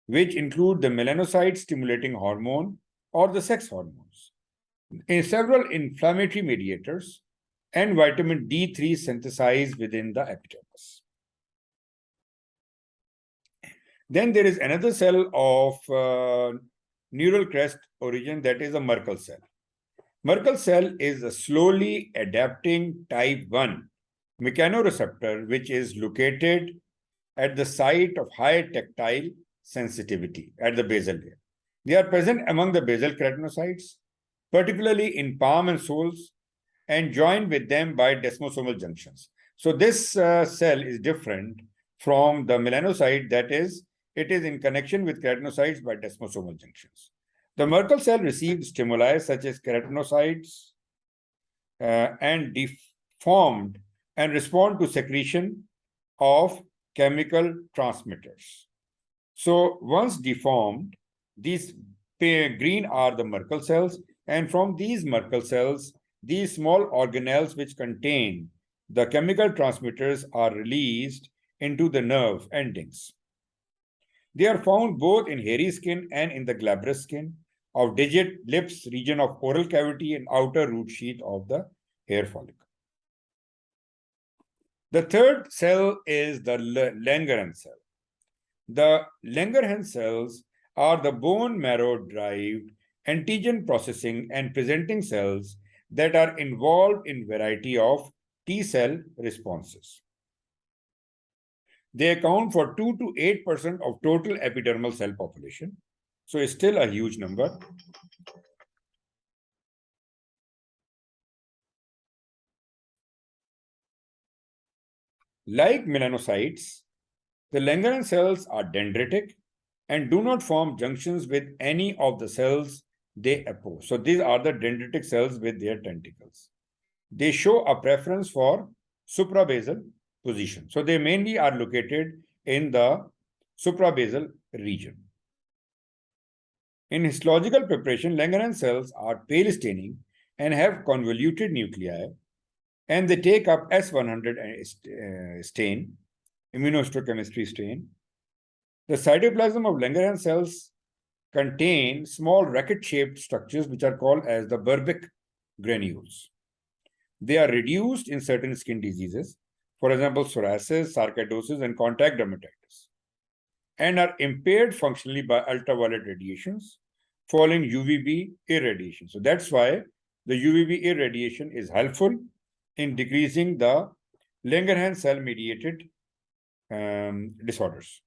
which include the melanocyte stimulating hormone or the sex hormones, in several inflammatory mediators, and vitamin D3 synthesized within the epidermis. Then there is another cell of neural crest origin, that is a Merkel cell. Merkel cell is a slowly adapting type 1 mechanoreceptor which is located at the site of high tactile sensitivity at the basal layer. They are present among the basal keratinocytes, particularly in palm and soles, and joined with them by desmosomal junctions. So this cell is different from the melanocyte, that is, it is in connection with keratinocytes by desmosomal junctions. The Merkel cell receives stimuli such as keratinocytes and deformed and respond to secretion of chemical transmitters. So once deformed, these green are the Merkel cells, and from these Merkel cells, these small organelles which contain the chemical transmitters are released into the nerve endings. They are found both in hairy skin and in the glabrous skin of digit, lips, region of oral cavity, and outer root sheath of the hair follicle. The third cell is the Langerhans cell. The Langerhans cells are the bone marrow-derived antigen processing and presenting cells that are involved in variety of T-cell responses. They account for 2 to 8% of total epidermal cell population. So it's still a huge number. Like melanocytes, the Langerhans cells are dendritic and do not form junctions with any of the cells they oppose. So these are the dendritic cells with their tentacles. They show a preference for suprabasal position. So they mainly are located in the suprabasal region. In histological preparation, Langerhans cells are pale staining and have convoluted nuclei, and they take up S100 stain, immunohistochemistry stain. The cytoplasm of Langerhans cells contain small racket-shaped structures which are called as the Berbick granules. They are reduced in certain skin diseases, for example, psoriasis, sarcoidosis, and contact dermatitis, and are impaired functionally by ultraviolet radiations following UVB irradiation. So that's why the UVB irradiation is helpful in decreasing the Langerhans cell-mediated disorders.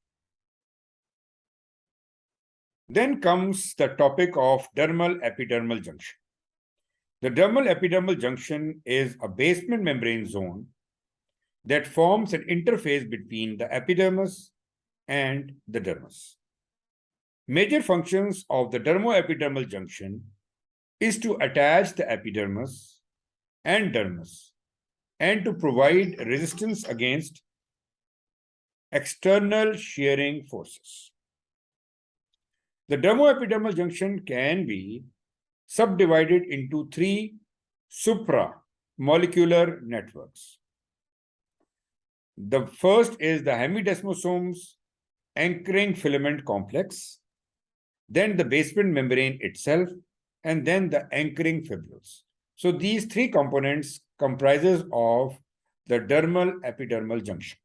Then comes the topic of dermal-epidermal junction. The dermal-epidermal junction is a basement membrane zone that forms an interface between the epidermis and the dermis. Major functions of the dermo-epidermal junction is to attach the epidermis and dermis and to provide resistance against external shearing forces. The dermo-epidermal junction can be subdivided into three supramolecular networks. The first is the hemidesmosomes anchoring filament complex, then the basement membrane itself, and then the anchoring fibrils. So these three components comprises of the dermal epidermal junction.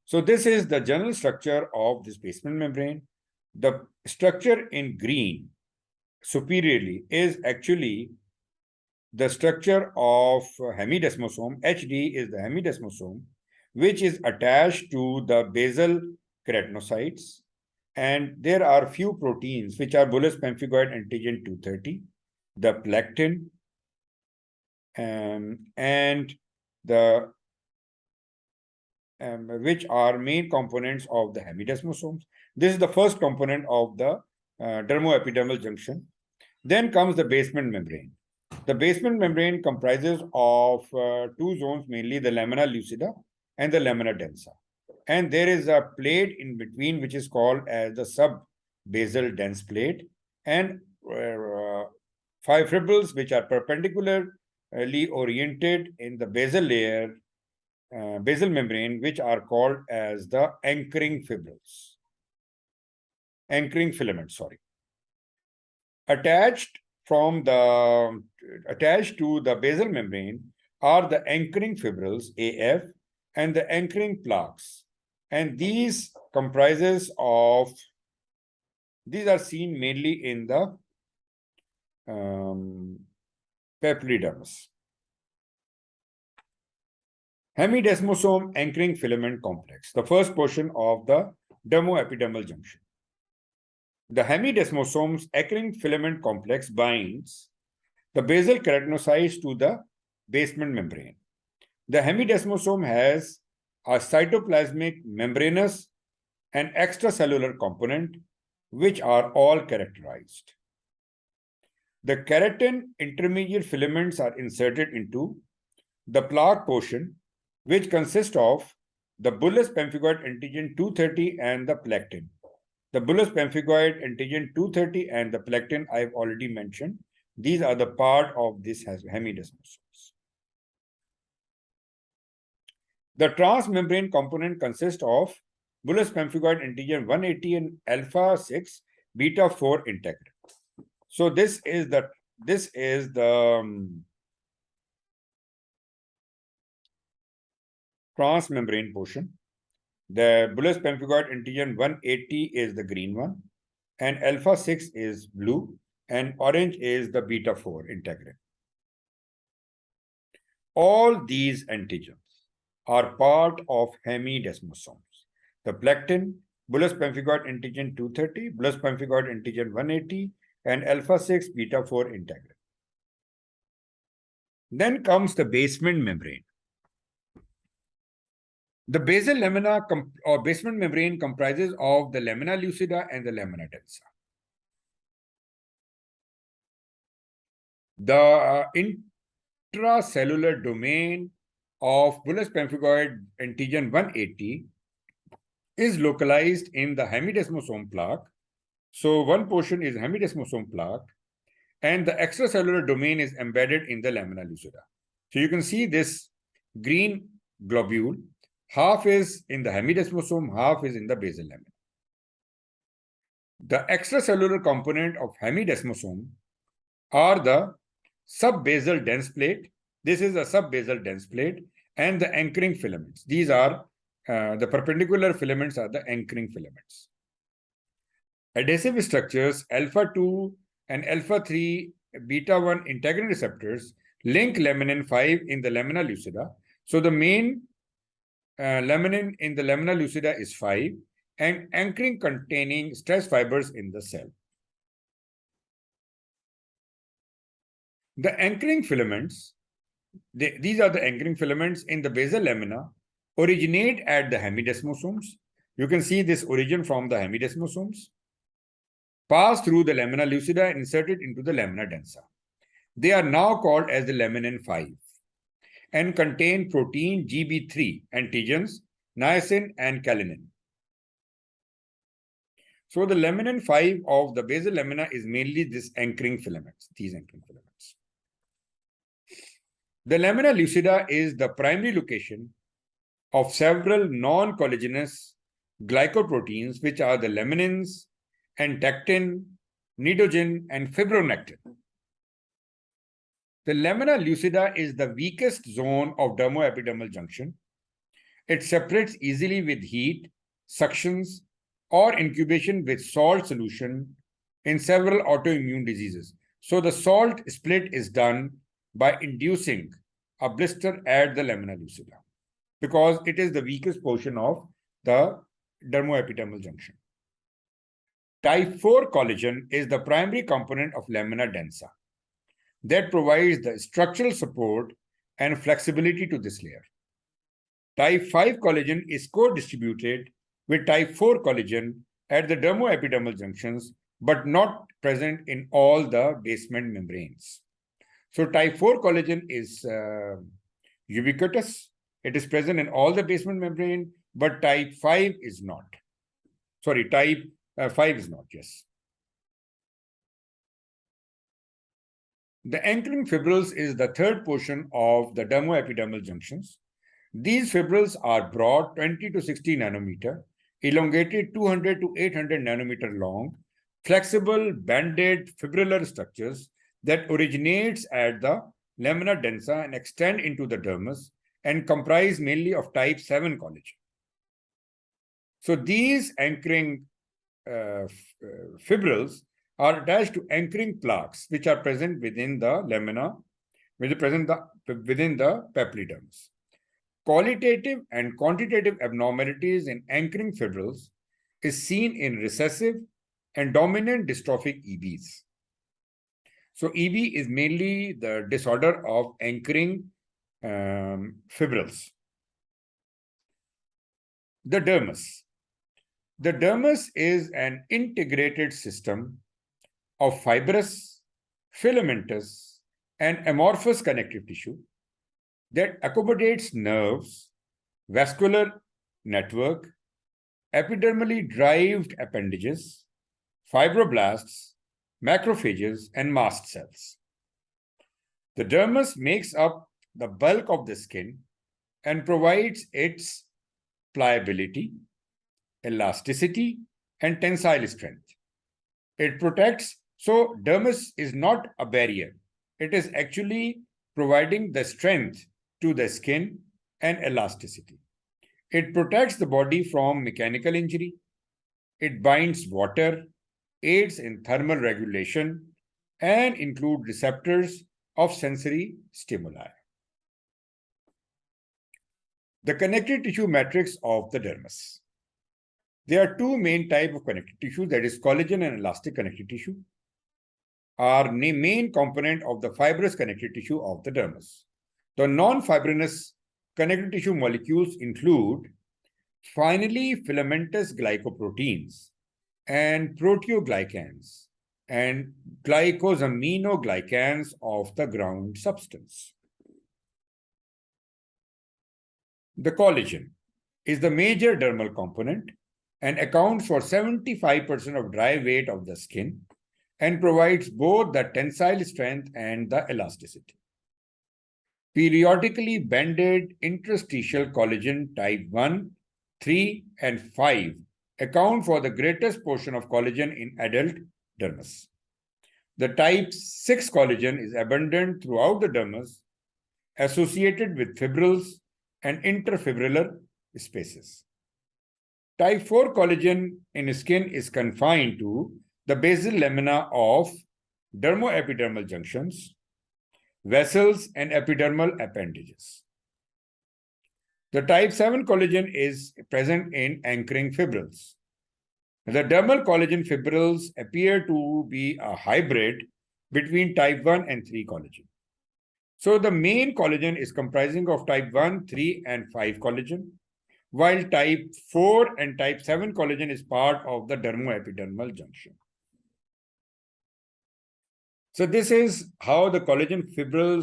So this is the general structure of this basement membrane. The structure in green superiorly is actually the structure of hemidesmosome. HD is the hemidesmosome, which is attached to the basal keratinocytes. And there are few proteins which are bullous pemphigoid antigen 230, the plectin, and the which are main components of the hemidesmosomes. This is the first component of the dermo-epidermal junction. Then comes the basement membrane. The basement membrane comprises of two zones, mainly the lamina lucida and the lamina densa. And there is a plate in between which is called as the subbasal dense plate, and five fibrils which are perpendicularly oriented in the basal layer, basal membrane, which are called as the anchoring filaments. Attached to the basal membrane are the anchoring fibrils, AF, and the anchoring plaques. And these are seen mainly in the Epidermis. Hemidesmosome anchoring filament complex, the first portion of the dermo-epidermal junction. The hemidesmosome's anchoring filament complex binds the basal keratinocytes to the basement membrane. The hemidesmosome has a cytoplasmic, membranous, and extracellular component, which are all characterized. The keratin intermediate filaments are inserted into the plaque portion, which consists of the bullous pemphigoid antigen 230 and the plectin. The bullous pemphigoid antigen 230 and the plectin I've already mentioned. These are the part of this hemidesmosomes. The transmembrane component consists of bullous pemphigoid antigen 180 and alpha 6 beta 4 integrin. So this is the transmembrane portion. The bullous pemphigoid antigen 180 is the green one, and alpha 6 is blue, and orange is the beta 4 integrin. All these antigens are part of hemidesmosomes. The plectin, bullous pemphigoid antigen 230, bullous pemphigoid antigen 180, and alpha 6 beta 4 integrin. Then comes the basement membrane. The basal lamina or basement membrane comprises of the lamina lucida and the lamina densa. The intracellular domain of bullous pemphigoid antigen 180 is localized in the hemidesmosome plaque. So one portion is hemidesmosome plaque, and the extracellular domain is embedded in the lamina lucida. So you can see this green globule. Half is in the hemidesmosome, half is in the basal lamina. The extracellular component of hemidesmosome are the subbasal dense plate This is a subbasal dense plate and the anchoring filaments. These are the perpendicular filaments are the anchoring filaments. Adhesive structures alpha-2 and alpha-3 beta-1 integrin receptors link laminin 5 in the lamina lucida. So the main laminin in the lamina lucida is 5 and anchoring containing stress fibers in the cell. The anchoring filaments, these are the anchoring filaments in the basal lamina, originate at the hemidesmosomes. You can see this origin from the hemidesmosomes, pass through the lamina lucida and inserted into the lamina densa. They are now called as the laminin 5 and contain protein GB3 antigens, niacin and calinin. So the laminin 5 of the basal lamina is mainly this anchoring filaments, these anchoring filaments. The lamina lucida is the primary location of several non-collagenous glycoproteins, which are the laminins, entectin, nidogen, and fibronectin. The lamina lucida is the weakest zone of dermo-epidermal junction. It separates easily with heat, suctions, or incubation with salt solution in several autoimmune diseases. So the salt split is done by inducing a blister at the lamina lucida because it is the weakest portion of the dermo-epidermal junction. Type 4 collagen is the primary component of lamina densa that provides the structural support and flexibility to this layer. Type 5 collagen is co-distributed with type 4 collagen at the dermo-epidermal junctions, but not present in all the basement membranes. So type 4 collagen is ubiquitous. It is present in all the basement membrane, but type 5 is not. Sorry, type 5 is not, yes. The anchoring fibrils is the third portion of the dermo-epidermal junctions. These fibrils are broad 20 to 60 nanometer, elongated 200 to 800 nanometer long, flexible banded fibrillar structures that originates at the lamina densa and extend into the dermis and comprise mainly of type 7 collagen. So these anchoring fibrils are attached to anchoring plaques, which are present within the lamina, which are present within the papillodermis. Qualitative and quantitative abnormalities in anchoring fibrils is seen in recessive and dominant dystrophic EBs. So EB is mainly the disorder of anchoring fibrils. The dermis. The dermis is an integrated system of fibrous, filamentous, and amorphous connective tissue that accommodates nerves, vascular network, epidermally derived appendages, fibroblasts, macrophages, and mast cells. The dermis makes up the bulk of the skin and provides its pliability, elasticity, and tensile strength. It protects, so dermis is not a barrier. It is actually providing the strength to the skin and elasticity. It protects the body from mechanical injury. It binds water, aids in thermal regulation, and include receptors of sensory stimuli. The connective tissue matrix of the dermis. There are two main types of connective tissue, that is collagen and elastic connective tissue, are main component of the fibrous connective tissue of the dermis. The non-fibrinous connective tissue molecules include finely filamentous glycoproteins and proteoglycans and glycosaminoglycans of the ground substance. The collagen is the major dermal component and accounts for 75% of dry weight of the skin and provides both the tensile strength and the elasticity. Periodically banded interstitial collagen type 1, 3, and 5 account for the greatest portion of collagen in adult dermis. The type 6 collagen is abundant throughout the dermis associated with fibrils and interfibrillar spaces. Type 4 collagen in skin is confined to the basal lamina of dermo-epidermal junctions, vessels, and epidermal appendages. The type 7 collagen is present in anchoring fibrils. The dermal collagen fibrils appear to be a hybrid between type 1 and 3 collagen. So the main collagen is comprising of type 1, 3, and 5 collagen, while type 4 and type 7 collagen is part of the dermo-epidermal junction. So this is how the collagen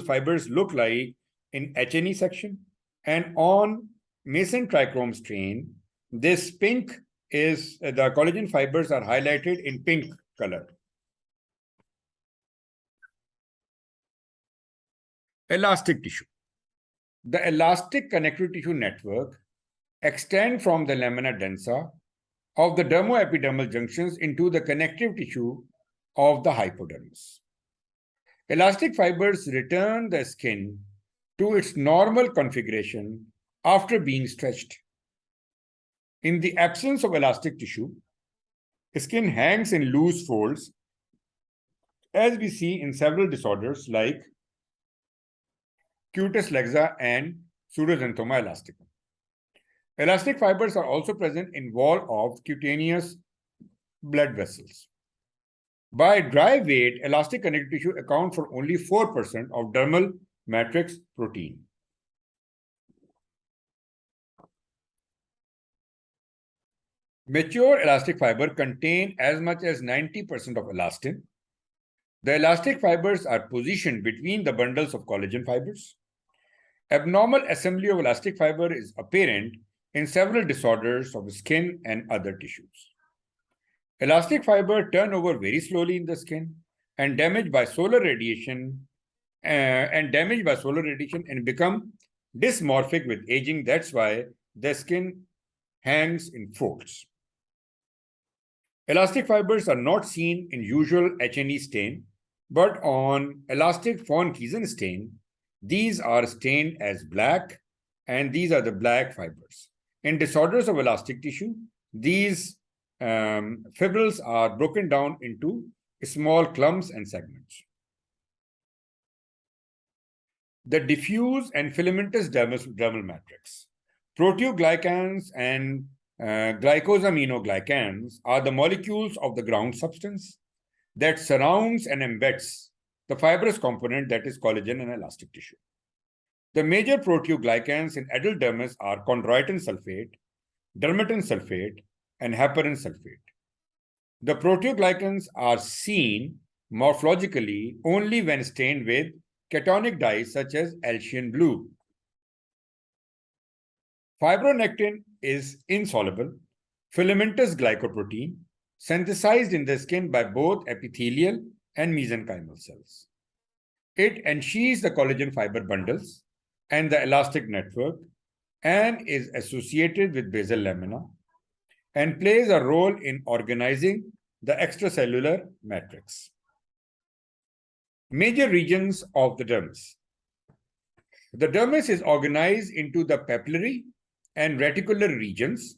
fibers look like in H&E section. And on Mason trichrome strain, this pink is the collagen fibers are highlighted in pink color. Elastic tissue. The elastic connective tissue network extends from the lamina densa of the dermo-epidermal junctions into the connective tissue of the hypodermis. Elastic fibers return the skin to its normal configuration after being stretched. In the absence of elastic tissue, skin hangs in loose folds, as we see in several disorders like cutis laxa and pseudoxanthoma elasticum. Elastic fibers are also present in wall of cutaneous blood vessels. By dry weight, elastic connective tissue accounts for only 4% of dermal matrix protein. Mature elastic fiber contain as much as 90% of elastin. The elastic fibers are positioned between the bundles of collagen fibers. Abnormal assembly of elastic fiber is apparent in several disorders of skin and other tissues. Elastic fiber turn over very slowly in the skin and damaged by solar radiation and become dysmorphic with aging. That's why the skin hangs in folds. Elastic fibers are not seen in usual H&E stain, but on elastic von-Kiesen stain, these are stained as black, and these are the black fibers. In disorders of elastic tissue, these fibrils are broken down into small clumps and segments. The diffuse and filamentous dermal matrix. Proteoglycans and glycosaminoglycans are the molecules of the ground substance that surrounds and embeds the fibrous component that is collagen and elastic tissue. The major proteoglycans in adult dermis are chondroitin sulfate, dermatin sulfate, and heparin sulfate. The proteoglycans are seen morphologically only when stained with cationic dyes such as Alcian blue. Fibronectin is insoluble, filamentous glycoprotein synthesized in the skin by both epithelial and mesenchymal cells. It ensheathes the collagen fiber bundles and the elastic network and is associated with basal lamina and plays a role in organizing the extracellular matrix. Major regions of the dermis. The dermis is organized into the papillary and reticular regions.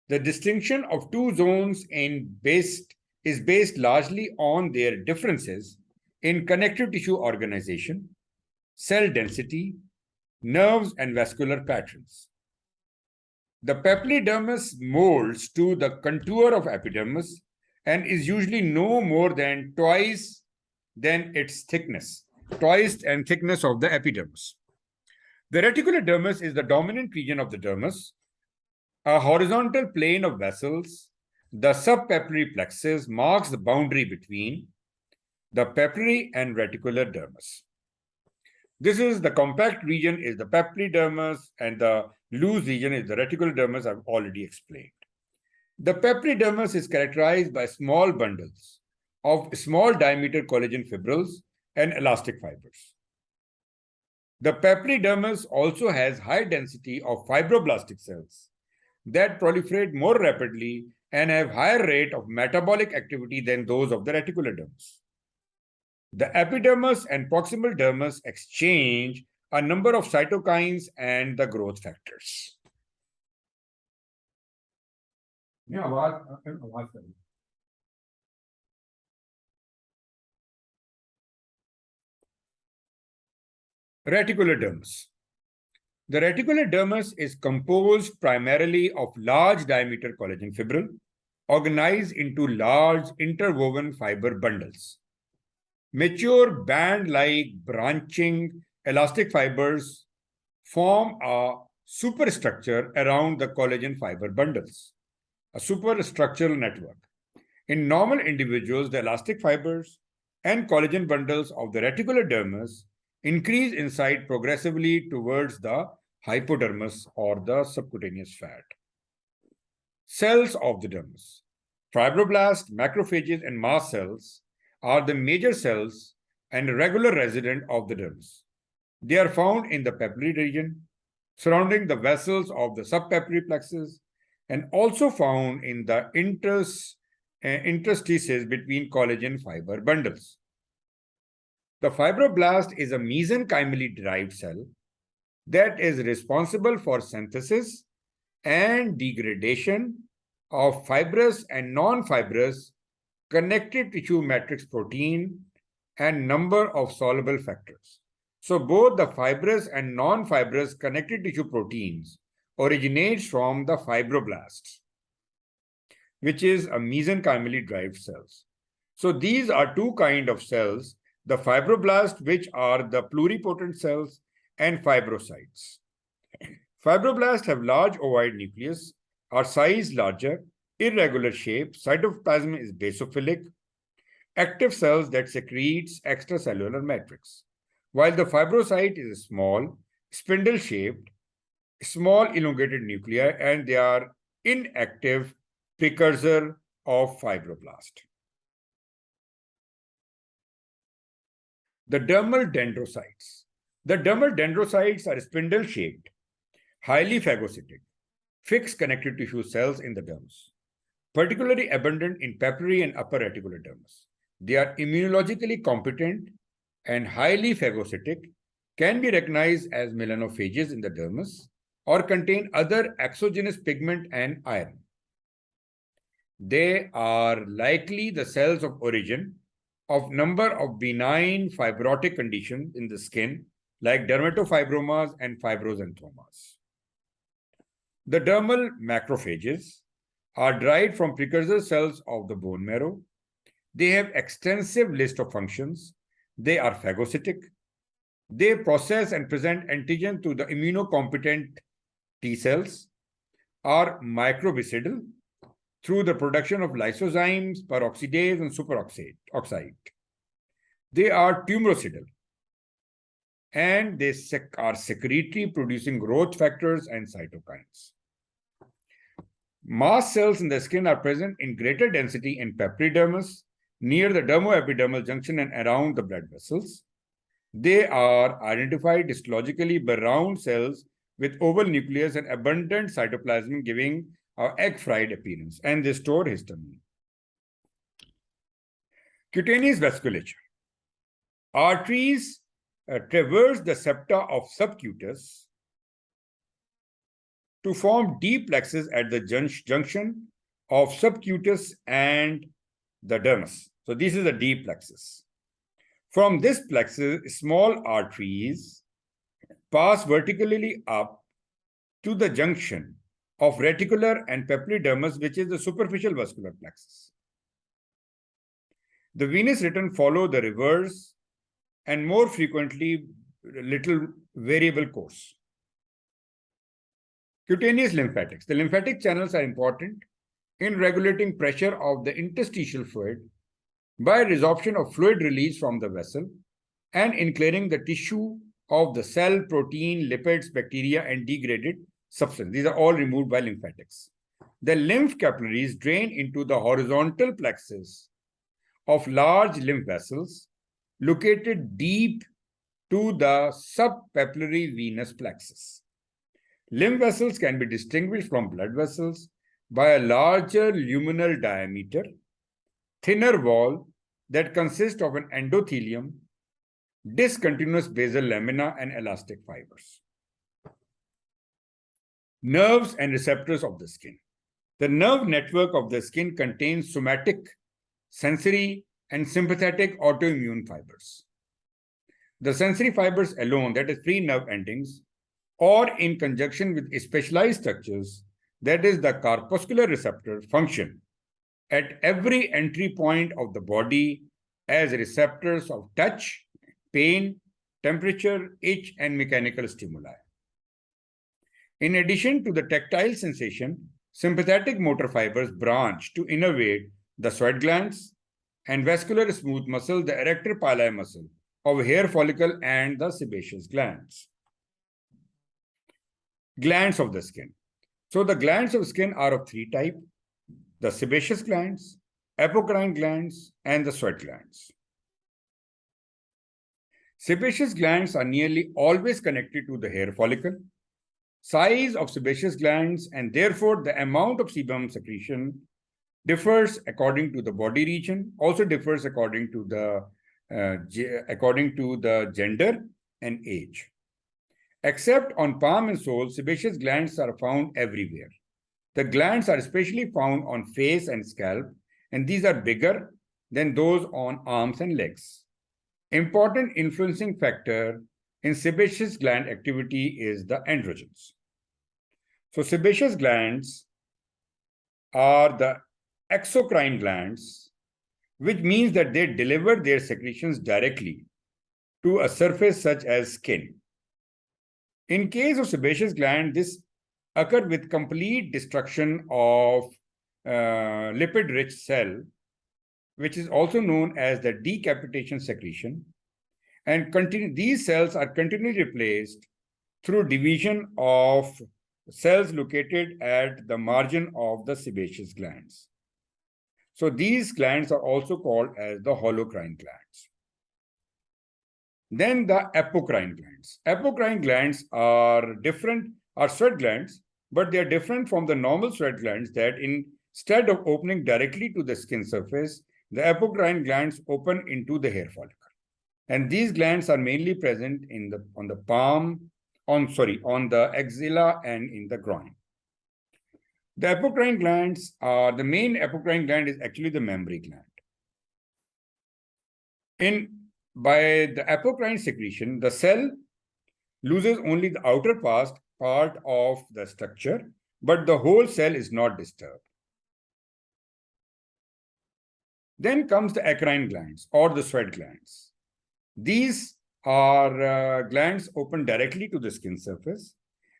The distinction of two zones is based largely on their differences in connective tissue organization, cell density, nerves, and vascular patterns. The papillary dermis molds to the contour of epidermis and is usually no more than twice than its thickness, twice and thickness of the epidermis. The reticular dermis is the dominant region of the dermis, a horizontal plane of vessels. The subpapillary plexus marks the boundary between the papillary and reticular dermis. This is the compact region is the papillary dermis and the loose region is the reticular dermis I've already explained. The papillary dermis is characterized by small bundles of small diameter collagen fibrils and elastic fibers. The papillary dermis also has high density of fibroblastic cells that proliferate more rapidly and have higher rate of metabolic activity than those of the reticular dermis. The epidermis and proximal dermis exchange a number of cytokines and the growth factors. Reticular dermis. The reticular dermis is composed primarily of large diameter collagen fibril organized into large interwoven fiber bundles. Mature band-like branching elastic fibers form a superstructure around the collagen fiber bundles, a superstructural network. In normal individuals, the elastic fibers and collagen bundles of the reticular dermis increase in size progressively towards the hypodermis or the subcutaneous fat. Cells of the dermis. Fibroblasts, macrophages, and mast cells are the major cells and regular resident of the dermis. They are found in the papillary region, surrounding the vessels of the subpapillary plexus, and also found in the interstices between collagen fiber bundles. The fibroblast is a mesenchymally derived cell that is responsible for synthesis and degradation of fibrous and non-fibrous connective tissue matrix protein and number of soluble factors. So both the fibrous and non-fibrous connective tissue proteins originates from the fibroblasts, which is a mesenchymally derived cells. So these are two kinds of cells, the fibroblasts, which are the pluripotent cells, and fibrocytes. Fibroblasts have large ovoid nucleus, are size larger, irregular shape, cytoplasm is basophilic, active cells that secretes extracellular matrix. While the fibrocyte is small, spindle-shaped, small elongated nuclei, and they are inactive precursor of fibroblast. The dermal dendrocytes. The dermal dendrocytes are spindle-shaped, highly phagocytic, fixed connective tissue cells in the dermis, particularly abundant in papillary and upper reticular dermis. They are immunologically competent and highly phagocytic, can be recognized as melanophages in the dermis, or contain other exogenous pigment and iron. They are likely the cells of origin of number of benign fibrotic conditions in the skin, like dermatofibromas and fibroxanthomas. The dermal macrophages are derived from precursor cells of the bone marrow. They have extensive list of functions. They are phagocytic. They process and present antigen to the immunocompetent T cells, are microbicidal through the production of lysozymes, peroxidase, and superoxide. They are tumoricidal, and they are secretory, producing growth factors and cytokines. Mast cells in the skin are present in greater density in papillary dermis, near the dermo-epidermal junction and around the blood vessels. They are identified histologically by round cells with oval nucleus and abundant cytoplasm, giving an egg-fried appearance, and they store histamine. Cutaneous vasculature. Arteries traverse the septa of subcutis to form deep plexus at the junction of subcutis and the dermis. So this is a deep plexus. From this plexus, small arteries pass vertically up to the junction of reticular and papillary dermis, which is the superficial vascular plexus. The venous return follow the reverse and more frequently little variable course. Cutaneous lymphatics. The lymphatic channels are important in regulating pressure of the interstitial fluid by resorption of fluid release from the vessel and in clearing the tissue of the cell, protein, lipids, bacteria, and degraded substance. These are all removed by lymphatics. The lymph capillaries drain into the horizontal plexus of large lymph vessels located deep to the subpapillary venous plexus. Lymph vessels can be distinguished from blood vessels by a larger luminal diameter, thinner wall that consists of an endothelium discontinuous basal lamina, and elastic fibers. Nerves and receptors of the skin. The nerve network of the skin contains somatic, sensory, and sympathetic autoimmune fibers. The sensory fibers alone, that is free nerve endings, or in conjunction with specialized structures, that is the corpuscular receptor, function at every entry point of the body as receptors of touch, pain, temperature, itch, and mechanical stimuli. In addition to the tactile sensation, sympathetic motor fibers branch to innervate the sweat glands and vascular smooth muscle, the erector pili muscle of hair follicle, and the sebaceous glands. Glands of the skin. So the glands of skin are of three types: the sebaceous glands, apocrine glands, and the sweat glands. Sebaceous glands are nearly always connected to the hair follicle. Size of sebaceous glands and therefore the amount of sebum secretion differs according to the body region, also differs according to the gender and age. Except on palm and sole, sebaceous glands are found everywhere. The glands are especially found on face and scalp, and these are bigger than those on arms and legs. Important influencing factor in sebaceous gland activity is the androgens. So sebaceous glands are the exocrine glands, which means that they deliver their secretions directly to a surface such as skin. In case of sebaceous gland, this occurs with complete destruction of lipid-rich cell, which is also known as the decapitation secretion, and these cells are continually replaced through division of cells located at the margin of the sebaceous glands. So these glands are also called as the holocrine glands. Then the apocrine glands. Apocrine glands are sweat glands, but they are different from the normal sweat glands that instead of opening directly to the skin surface, the apocrine glands open into the hair follicle. And these glands are mainly present on the axilla and in the groin. The apocrine glands the main apocrine gland is actually the mammary gland. By the apocrine secretion, the cell loses only the outer part of the structure, but the whole cell is not disturbed. Then comes the acrine glands or the sweat glands. These are glands open directly to the skin surface,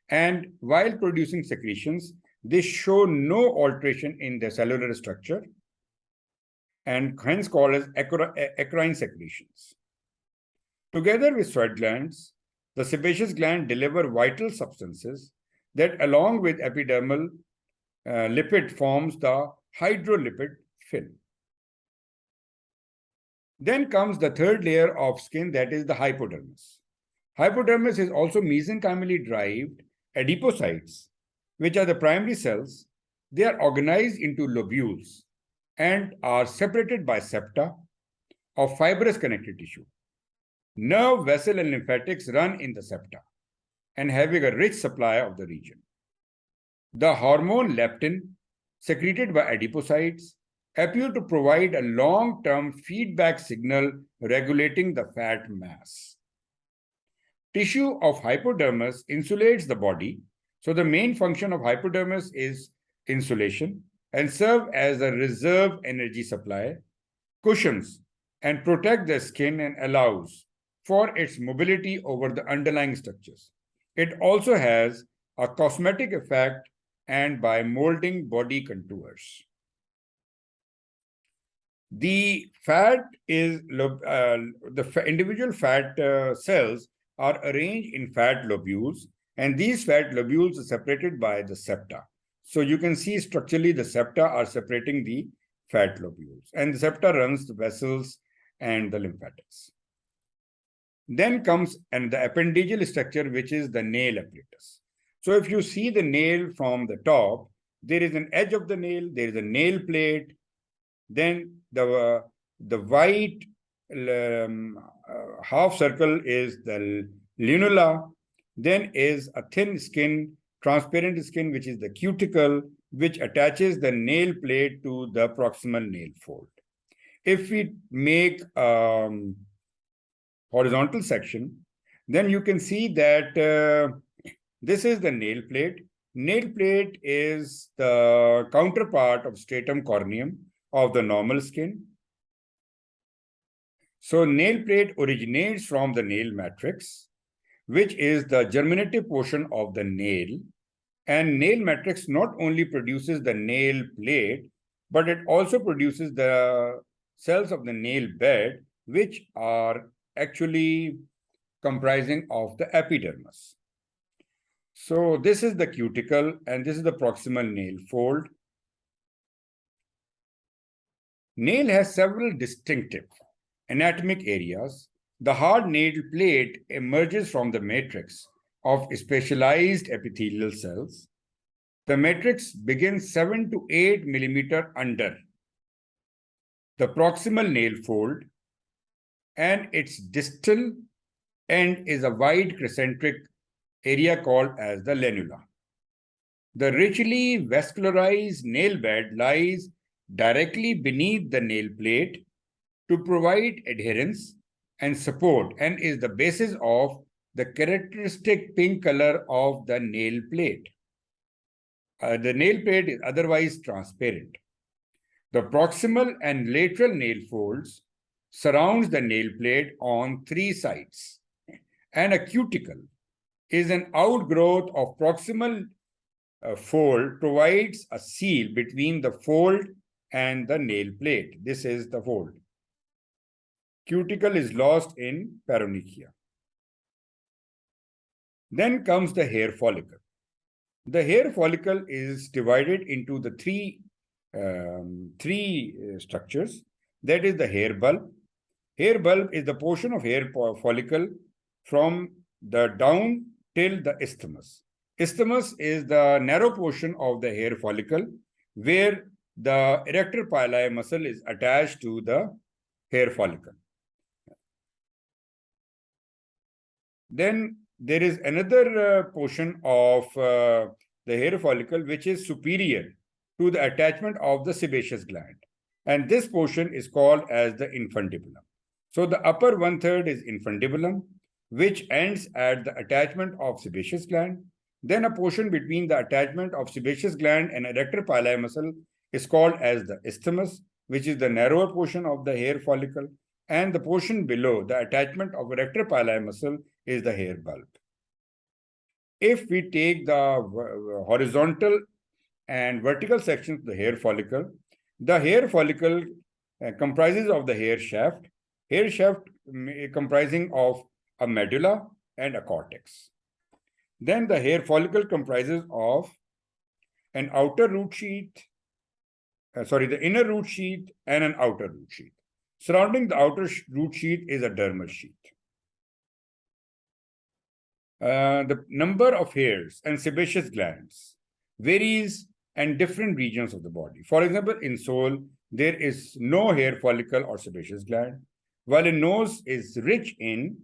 and while producing secretions, they show no alteration in their cellular structure and hence called as acrine secretions. Together with sweat glands, the sebaceous gland deliver vital substances that, along with epidermal lipid, forms the hydrolipid film. Then comes the third layer of skin, that is the hypodermis. Hypodermis is also mesenchymally derived adipocytes, which are the primary cells. They are organized into lobules and are separated by septa of fibrous connective tissue. Nerve, vessel, and lymphatics run in the septa and having a rich supply of the region. The hormone leptin, secreted by adipocytes, appear to provide a long-term feedback signal regulating the fat mass. Tissue of hypodermis insulates the body, so the main function of hypodermis is insulation and serve as a reserve energy supply, cushions, and protect the skin and allows for its mobility over the underlying structures. It also has a cosmetic effect and by molding body contours. The individual fat cells are arranged in fat lobules, and these fat lobules are separated by the septa. So you can see structurally the septa are separating the fat lobules, and the septa runs the vessels and the lymphatics. Then comes the appendageal structure, which is the nail apparatus. So if you see the nail from the top, there is an edge of the nail, there is a nail plate, then the white half circle is the lunula. Then is a thin skin, transparent skin, which is the cuticle, which attaches the nail plate to the proximal nail fold. If we make horizontal section, then you can see that this is the nail plate. Nail plate is the counterpart of stratum corneum of the normal skin. So nail plate originates from the nail matrix, which is the germinative portion of the nail. And nail matrix not only produces the nail plate, but it also produces the cells of the nail bed, which are actually comprising of the epidermis. So this is the cuticle, and this is the proximal nail fold. Nail has several distinctive anatomic areas. The hard nail plate emerges from the matrix of specialized epithelial cells. The matrix begins 7 to 8 millimeter under the proximal nail fold, and its distal end is a wide crescentic area called as the lanula. The richly vascularized nail bed lies directly beneath the nail plate to provide adherence and support, and is the basis of the characteristic pink color of the nail plate. The nail plate is otherwise transparent. The proximal and lateral nail folds surrounds the nail plate on 3 sides, and a cuticle is an outgrowth of proximal fold, provides a seal between the fold and the nail plate. This is the fold. Cuticle is lost in paronychia. Then comes the hair follicle. The hair follicle is divided into the three structures. That is the hair bulb. Hair bulb is the portion of hair follicle from the down till the isthmus. Isthmus is the narrow portion of the hair follicle where the erector pili muscle is attached to the hair follicle. Then there is another portion of the hair follicle which is superior to the attachment of the sebaceous gland. And this portion is called as the infundibulum. So the upper 1/3 is infundibulum, which ends at the attachment of sebaceous gland. Then a portion between the attachment of sebaceous gland and erector pili muscle is called as the isthmus, which is the narrower portion of the hair follicle. And the portion below the attachment of erector pili muscle is the hair bulb. If we take the horizontal and vertical sections of the hair follicle comprises of the hair shaft comprising of a medulla and a cortex. Then the hair follicle comprises of an outer root sheath, the inner root sheath and an outer root sheath. Surrounding the outer root sheath is a dermal sheath. The number of hairs and sebaceous glands varies in different regions of the body. For example, in sole, there is no hair follicle or sebaceous gland, while in nose is rich in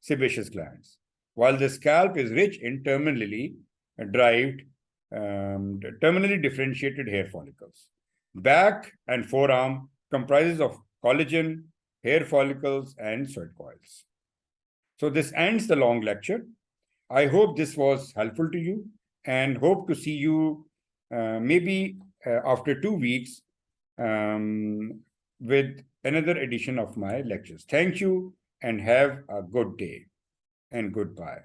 sebaceous glands, while the scalp is rich in terminally differentiated hair follicles. Back and forearm comprises of collagen, hair follicles, and sweat coils. So this ends the long lecture. I hope this was helpful to you, and hope to see you maybe after 2 weeks with another edition of my lectures. Thank you and have a good day and goodbye.